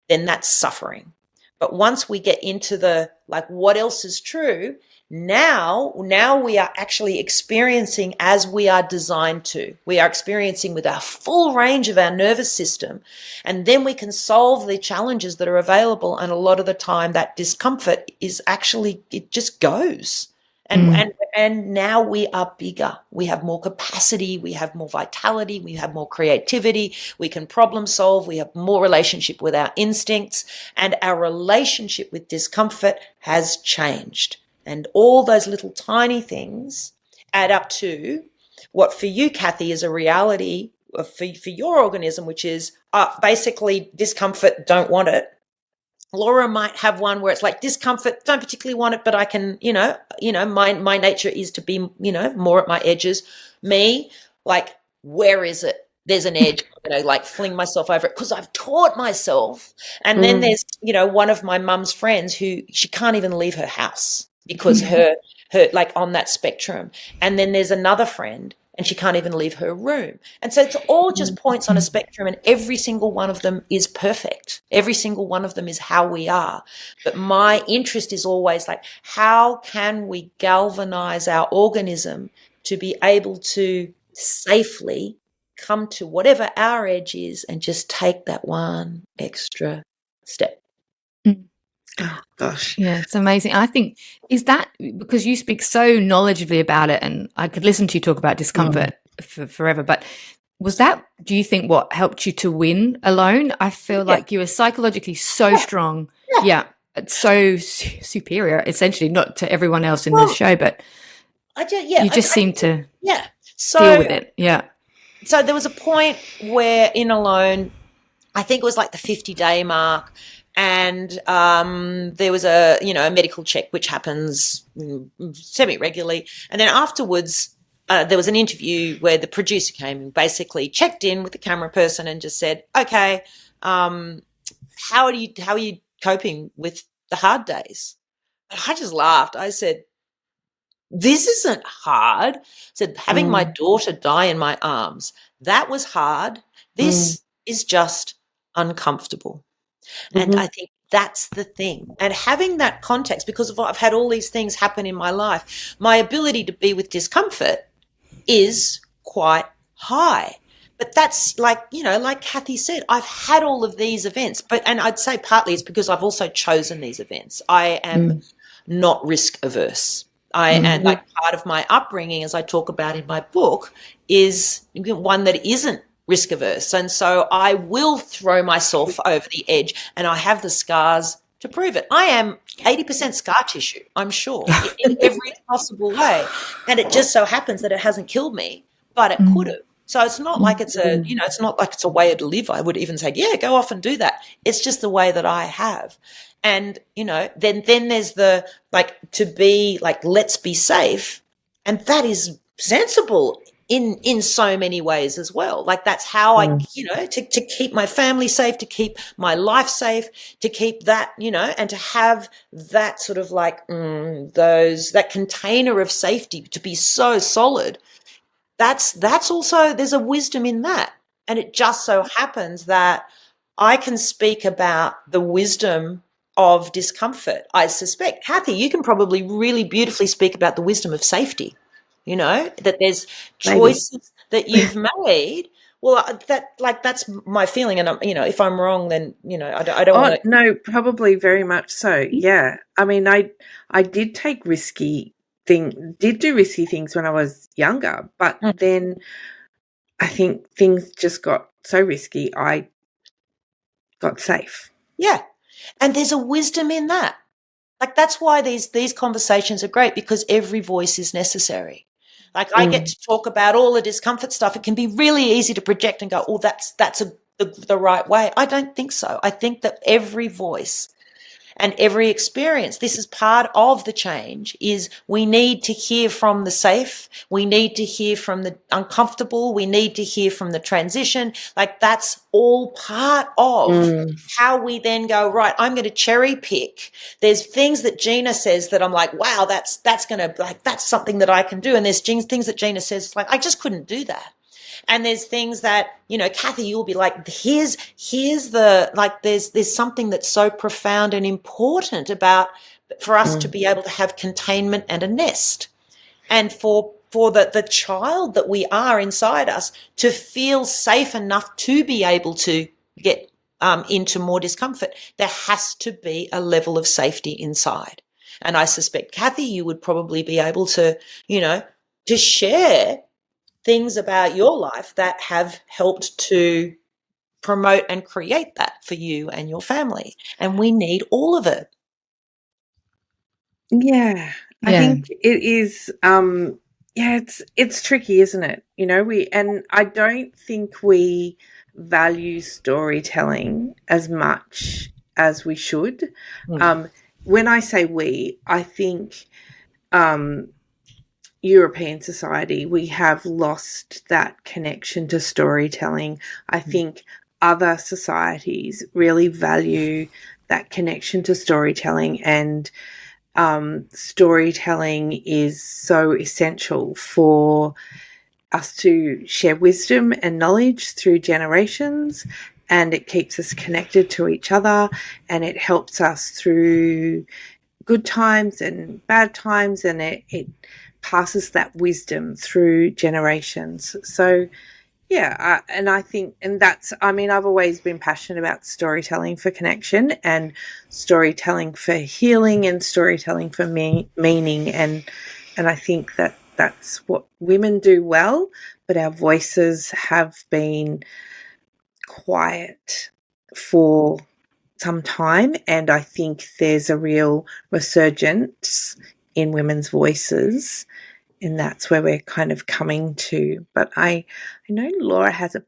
then that's suffering. But once we get into the what else is true, now we are actually experiencing as we are designed to. We are experiencing with our full range of our nervous system, and then we can solve the challenges that are available. And a lot of the time that discomfort is actually, it just goes. And now we are bigger. We have more capacity. We have more vitality. We have more creativity. We can problem solve. We have more relationship with our instincts, and our relationship with discomfort has changed. And all those little tiny things add up to what for you, Kathy, is a reality for your organism, which is basically discomfort, don't want it. Laura might have one where it's like discomfort, don't particularly want it, but I can, my nature is to be, more at my edges. Me, where is it? There's an edge, fling myself over it because I've taught myself. And then there's, one of my mum's friends who she can't even leave her house because her on that spectrum. And then there's another friend and she can't even leave her room. And so it's all just points on a spectrum, and every single one of them is perfect. Every single one of them is how we are. But my interest is always how can we galvanize our organism to be able to safely come to whatever our edge is and just take that one extra step. Oh, gosh. Yeah, it's amazing. I think, is that because you speak so knowledgeably about it, and I could listen to you talk about discomfort for forever, but was that, do you think, what helped you to win alone? I feel like you were psychologically so strong. Yeah. It's so superior, essentially, not to everyone else in this show, but you just seem to deal with it. Yeah. So there was a point where in Alone, I think it was the 50-day mark, And there was a medical check which happens semi-regularly, and then afterwards there was an interview where the producer came and basically checked in with the camera person and just said, okay, how are you coping with the hard days? And I just laughed. I said, this isn't hard. I said, having my daughter die in my arms, that was hard. This is just uncomfortable. And I think that's the thing. And having that context, because I've had all these things happen in my life, my ability to be with discomfort is quite high. But that's like Kathy said, I've had all of these events, and I'd say partly it's because I've also chosen these events. I am not risk averse. And like part of my upbringing, as I talk about in my book, is one that isn't risk averse. And so I will throw myself over the edge, and I have the scars to prove it. I am 80% scar tissue, I'm sure, in every possible way. And it just so happens that it hasn't killed me, but it could have. So it's not like it's it's not like it's a way to live. I would even say, yeah, go off and do that. It's just the way that I have. And, then there's the, like, to be like, let's be safe. And that is sensible in so many ways as well. Like, that's how I, to keep my family safe, to keep my life safe, to keep that, and to have that sort of like, that container of safety to be so solid. That's also, there's a wisdom in that. And it just so happens that I can speak about the wisdom of discomfort. I suspect, Kathy, you can probably really beautifully speak about the wisdom of safety, that there's choices that you've made. Well, that's my feeling. And, if I'm wrong, then, I don't want to. No, probably very much so. Yeah. I mean, I did do risky things when I was younger, but then I think things just got so risky, I got safe. Yeah. And there's a wisdom in that. Like, that's why these conversations are great, because every voice is necessary. Like, I get to talk about all the discomfort stuff. It can be really easy to project and go, oh, that's the right way. I don't think so. I think that every voice and every experience, this is part of the change, is we need to hear from the safe. We need to hear from the uncomfortable. We need to hear from the transition. Like, that's all part of how we then go, right, I'm going to cherry pick. There's things that Gina says that I'm like, wow, that's going to, like, that's something that I can do. And there's things that Gina says, like, I just couldn't do that. And there's things that, Kathy, you'll be like, here's the, like, there's something that's so profound and important about, for us to be able to have containment and a nest. And for the child that we are inside us to feel safe enough to be able to get into more discomfort, there has to be a level of safety inside. And I suspect, Kathy, you would probably be able to, to share things about your life that have helped to promote and create that for you and your family. And we need all of it. Yeah. I think it is, it's tricky, isn't it? And I don't think we value storytelling as much as we should. When I say we, I think, European society, we have lost that connection to storytelling. I think other societies really value that connection to storytelling, and storytelling is so essential for us to share wisdom and knowledge through generations, and it keeps us connected to each other, and it helps us through good times and bad times, and it passes that wisdom through generations. So, yeah, and I think, and that's, I mean, I've always been passionate about storytelling for connection and storytelling for healing and storytelling for meaning. And I think that that's what women do well, but our voices have been quiet for some time. And I think there's a real resurgence in women's voices, and that's where we're kind of coming to. But I know Laura has a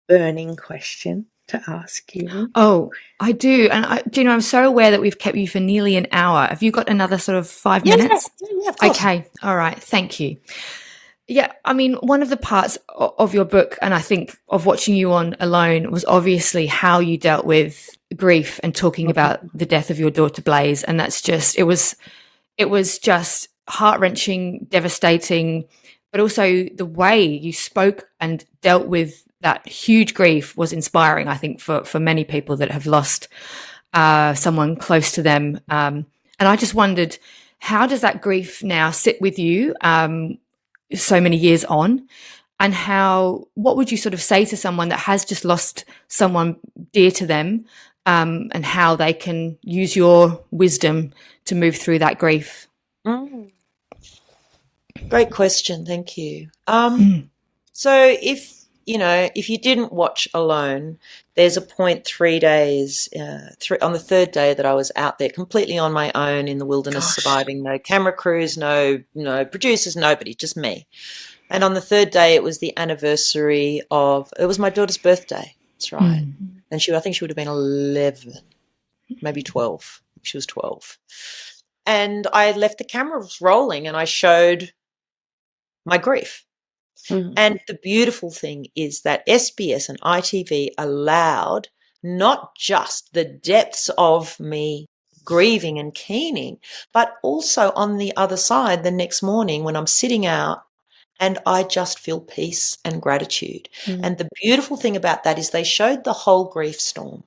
burning question to ask you. Oh, I do. And Gina, I'm so aware that we've kept you for nearly an hour. Have you got another sort of 5 minutes? Yeah, of course. Okay. All right. Thank you. Yeah, I mean, one of the parts of your book, and I think of watching you on Alone, was obviously how you dealt with grief and talking about the death of your daughter Blaze. And that's just, it was just heart-wrenching, devastating, but also the way you spoke and dealt with that huge grief was inspiring, I think, for many people that have lost someone close to them. And I just wondered, how does that grief now sit with you so many years on? And what would you sort of say to someone that has just lost someone dear to them, and how they can use your wisdom to move through that grief? Great question. Thank you. So if you didn't watch Alone, there's a point 3 days, on the third day that I was out there completely on my own in the wilderness, surviving, no camera crews, no producers, nobody, just me. And on the third day, it was the anniversary it was my daughter's birthday. That's right. And I think she would have been 11, maybe 12. She was 12. And I left the cameras rolling and I showed my grief. And the beautiful thing is that SBS and ITV allowed not just the depths of me grieving and keening, but also on the other side, the next morning when I'm sitting out and I just feel peace and gratitude. And the beautiful thing about that is they showed the whole grief storm.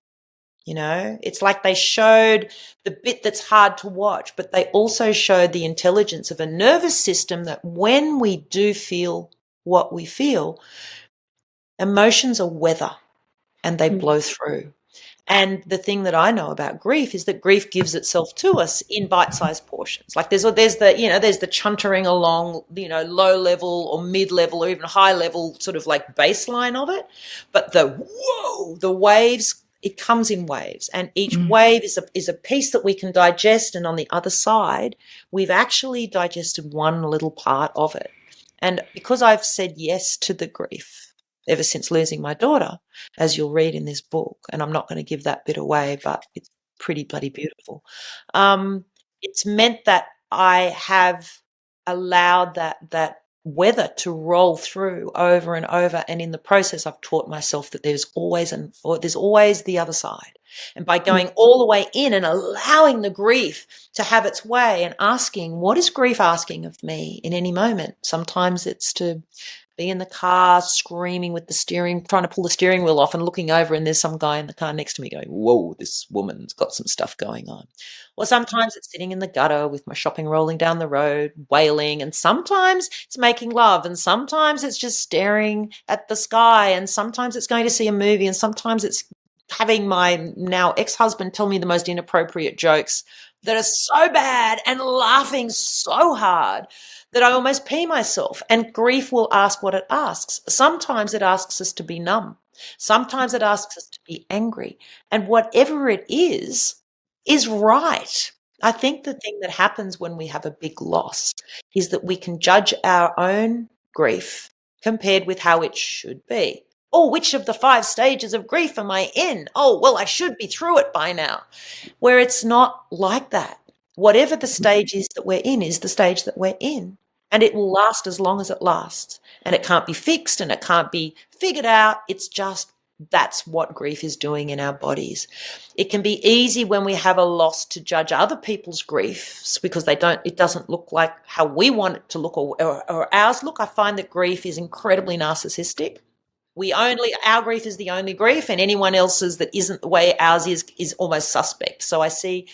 It's like they showed the bit that's hard to watch, but they also showed the intelligence of a nervous system that when we do feel what we feel, emotions are weather and they blow through. And the thing that I know about grief is that grief gives itself to us in bite-sized portions. Like there's the chuntering along, low level or mid level or even high level sort of like baseline of it. But the waves, it comes in waves, and each wave is a piece that we can digest. And on the other side, we've actually digested one little part of it. And because I've said yes to the grief ever since losing my daughter, as you'll read in this book, and I'm not going to give that bit away, but it's pretty bloody beautiful. It's meant that I have allowed that weather to roll through over and over, and in the process, I've taught myself that there's always the other side. And by going all the way in and allowing the grief to have its way and asking, what is grief asking of me in any moment? Sometimes it's to be in the car screaming with trying to pull the steering wheel off and looking over, and there's some guy in the car next to me going, whoa, this woman's got some stuff going on. Or sometimes it's sitting in the gutter with my shopping rolling down the road, wailing, and sometimes it's making love, and sometimes it's just staring at the sky, and sometimes it's going to see a movie, and sometimes it's having my now ex-husband tell me the most inappropriate jokes that are so bad and laughing so hard that I almost pee myself. And grief will ask what it asks. Sometimes it asks us to be numb. Sometimes it asks us to be angry. And whatever it is right. I think the thing that happens when we have a big loss is that we can judge our own grief compared with how it should be. Oh, which of the 5 stages of grief am I in? Oh, well, I should be through it by now. Where it's not like that. Whatever the stage is that we're in is the stage that we're in. And it will last as long as it lasts. And it can't be fixed and it can't be figured out. It's just that's what grief is doing in our bodies. It can be easy when we have a loss to judge other people's griefs because it doesn't look like how we want it to look or ours look. I find that grief is incredibly narcissistic. Our grief is the only grief, and anyone else's that isn't the way ours is almost suspect. So I see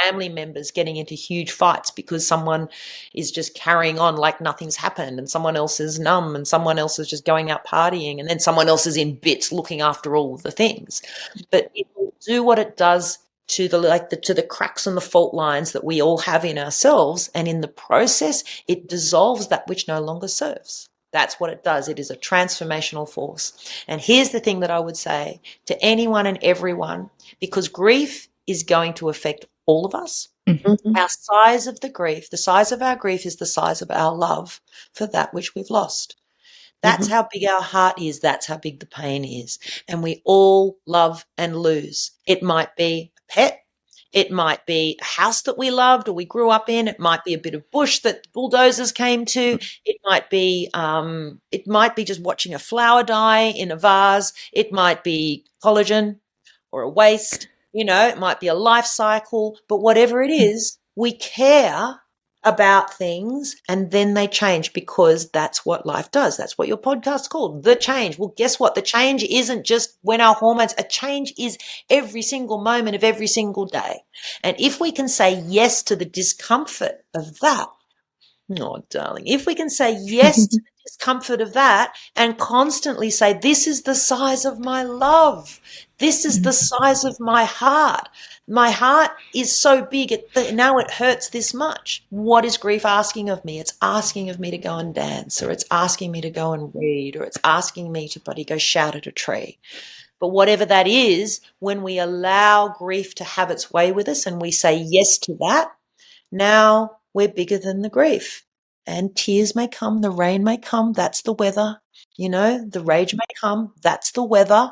family members getting into huge fights because someone is just carrying on like nothing's happened, and someone else is numb, and someone else is just going out partying, and then someone else is in bits looking after all of the things. But it will do what it does to the cracks and the fault lines that we all have in ourselves, and in the process, it dissolves that which no longer serves. That's what it does. It is a transformational force. And here's the thing that I would say to anyone and everyone, because grief is going to affect all of us. Mm-hmm. Our size of the size of our grief is the size of our love for that which we've lost. That's how big our heart is. That's how big the pain is. And we all love and lose. It might be a pet. It might be a house that we loved or we grew up in. It might be a bit of bush that bulldozers came to. It might be just watching a flower die in a vase. It might be collagen or a waste. It might be a life cycle. But whatever it is, we care about things and then they change, because that's what life does. That's what your podcast's called, The Change. Well, guess what? The change isn't just when our hormones, a change is every single moment of every single day. And if we can say yes to the discomfort of that, oh, darling, if we can say yes to the discomfort of that and constantly say, this is the size of my love. This is the size of my heart. My heart is so big, now it hurts this much. What is grief asking of me? It's asking of me to go and dance, or it's asking me to go and read, or it's asking me to bloody go shout at a tree. But whatever that is, when we allow grief to have its way with us and we say yes to that, now we're bigger than the grief. And tears may come, the rain may come, that's the weather. The rage may come, that's the weather.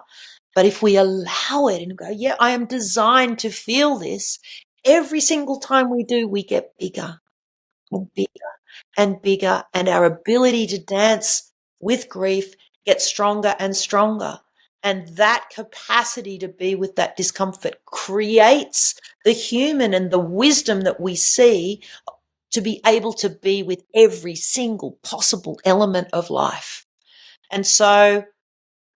But if we allow it and go, yeah, I am designed to feel this, every single time we do, we get bigger and bigger and bigger. And our ability to dance with grief gets stronger and stronger. And that capacity to be with that discomfort creates the human and the wisdom that we see to be able to be with every single possible element of life. And so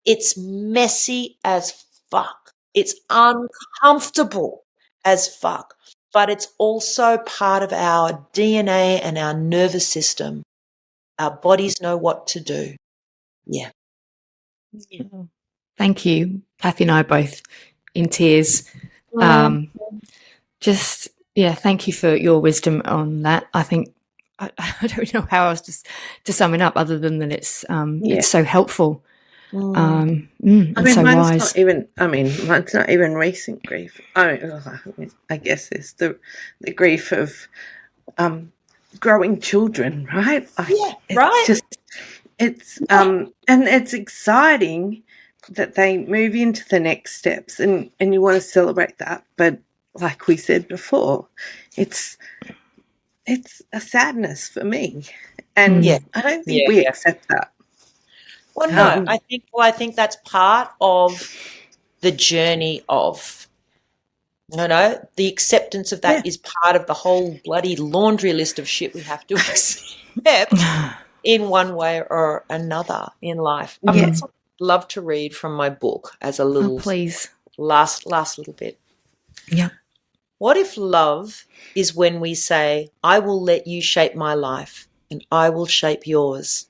it's messy as fuck. It's uncomfortable as fuck, but it's also part of our DNA and our nervous system. Our bodies know what to do. Yeah. Thank you. Kathy and I are both in tears. Thank you for your wisdom on that. I think I don't know how else to sum it up other than that it's so helpful. And so wise. Mine's not even recent grief. I guess it's the grief of growing children, right? And it's exciting that they move into the next steps, and you want to celebrate that. But like we said before, it's a sadness for me, and I don't think we accept that. Well, no, I think that's part of the journey of, the acceptance of that is part of the whole bloody laundry list of shit we have to accept in one way or another in life. I'd love to read from my book as a little, please, last little bit. Yeah. What if love is when we say, I will let you shape my life and I will shape yours?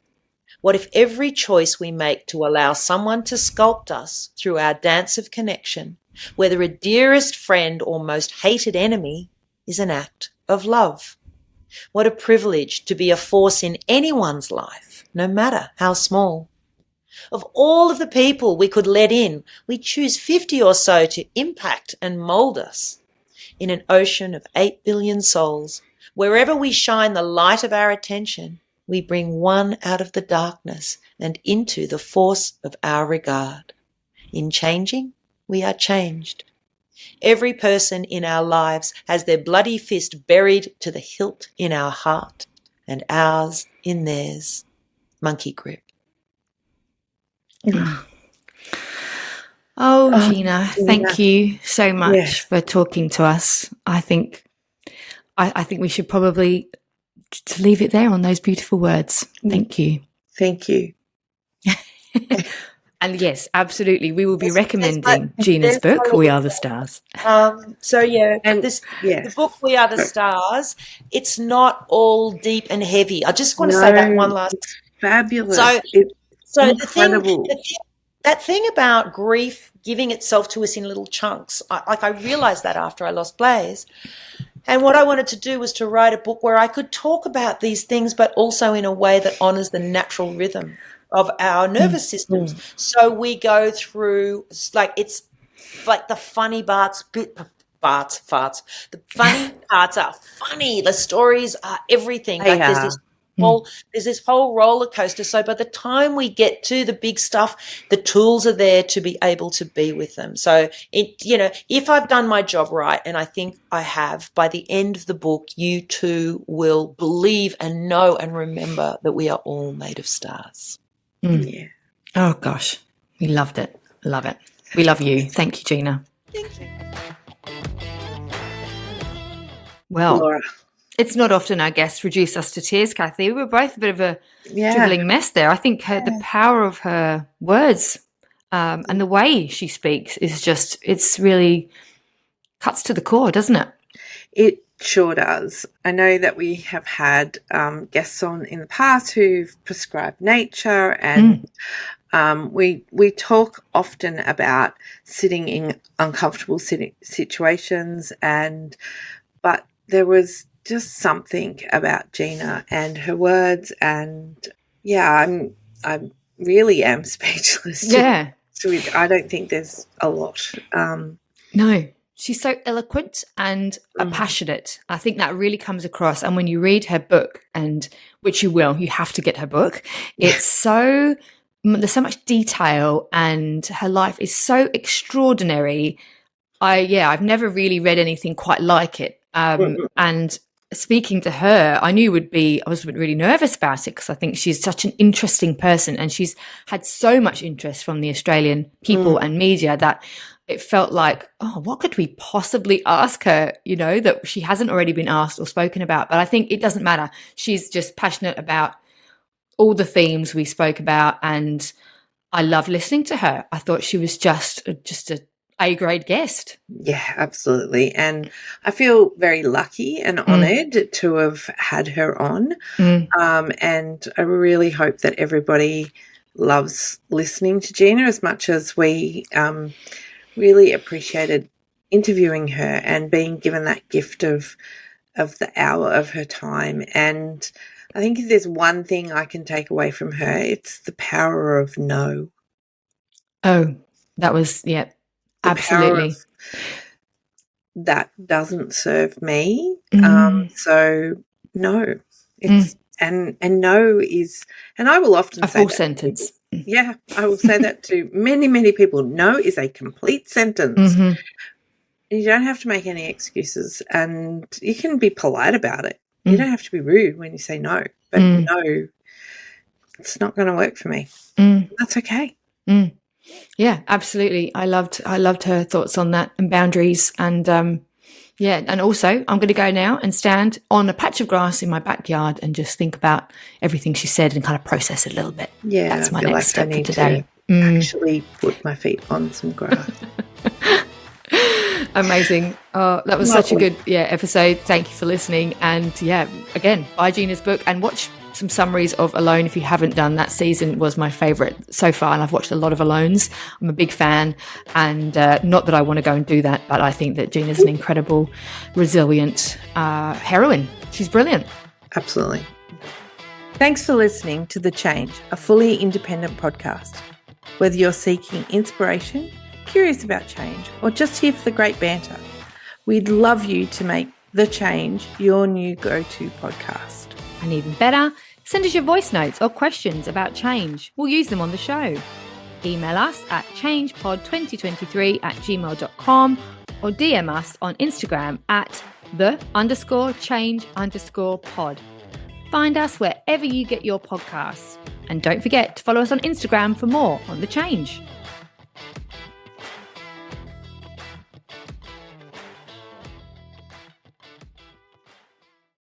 What if every choice we make to allow someone to sculpt us through our dance of connection, whether a dearest friend or most hated enemy, is an act of love? What a privilege to be a force in anyone's life, no matter how small. Of all of the people we could let in, we choose 50 or so to impact and mold us. In an ocean of 8 billion souls, wherever we shine the light of our attention, we bring one out of the darkness and into the force of our regard. In changing, we are changed. Every person in our lives has their bloody fist buried to the hilt in our heart and ours in theirs. Monkey grip. Oh, Gina, thank you so much for talking to us. I think we should probably to leave it there on those beautiful words. Thank you. Thank you. And yes, absolutely. We will be recommending Gina's book, We Are the Stars. The book, We Are the Stars, it's not all deep and heavy. I just want to say that one last. Fabulous. So incredible. That thing about grief giving itself to us in little chunks, I realized that after I lost Blaze. And what I wanted to do was to write a book where I could talk about these things, but also in a way that honors the natural rhythm of our nervous systems. So we go through, it's like the funny parts. The funny parts are funny. The stories are everything. There's this there's this whole roller coaster. So by the time we get to the big stuff, the tools are there to be able to be with them. So if I've done my job right, and I think I have, by the end of the book, you too will believe and know and remember that we are all made of stars. Yeah. Oh gosh, we loved it. Love it. We love you. Thank you, Gina. Thank you. Well, Laura. It's not often our guests reduce us to tears, Kathy. We were both a bit of a dribbling mess there. I think the power of her words and the way she speaks is just, it's really cuts to the core, doesn't it? It sure does. I know that we have had guests on in the past who've prescribed nature, and we talk often about sitting in uncomfortable situations, but there was just something about Gina and her words, and I really am speechless. Yeah. I don't think there's a lot. No, she's so eloquent and passionate. I think that really comes across. And when you read her book, and which you will, you have to get her book. It's there's so much detail, and her life is so extraordinary. I've never really read anything quite like it. And speaking to her, I was really nervous about it, because I think she's such an interesting person, and she's had so much interest from the Australian people and media that it felt like, oh, what could we possibly ask her, that she hasn't already been asked or spoken about? But I think it doesn't matter. She's just passionate about all the themes we spoke about, and I love listening to her. I thought she was just a A-grade guest. Yeah, absolutely. And I feel very lucky and honoured to have had her on. And I really hope that everybody loves listening to Gina as much as we really appreciated interviewing her and being given that gift of the hour of her time. And I think if there's one thing I can take away from her, it's the power of no. Oh, that was, absolutely. That doesn't serve me. So no, it's and no is, and I will often a say full that sentence. Yeah, I will say that to many, many people. No is a complete sentence. You don't have to make any excuses, and you can be polite about it. You don't have to be rude when you say no, but no, it's not going to work for me. That's okay. Yeah, absolutely. I loved her thoughts on that and boundaries, and and also I'm going to go now and stand on a patch of grass in my backyard and just think about everything she said and kind of process it a little bit. Yeah, that's my next step for today. Actually put my feet on some grass. Amazing. Oh, that was such a good episode. Thank you for listening. And again, buy Gina's book and watch some summaries of Alone if you haven't done. That season was my favourite so far, and I've watched a lot of Alones. I'm a big fan, and not that I want to go and do that, but I think that Gina's an incredible, resilient heroine. She's brilliant. Absolutely. Thanks for listening to The Change, a fully independent podcast. Whether you're seeking inspiration, curious about change, or just here for the great banter, we'd love you to make The Change your new go-to podcast. And even better, send us your voice notes or questions about change. We'll use them on the show. Email us at changepod2023@gmail.com or DM us on Instagram at _change_pod. Find us wherever you get your podcasts. And don't forget to follow us on Instagram for more on The Change.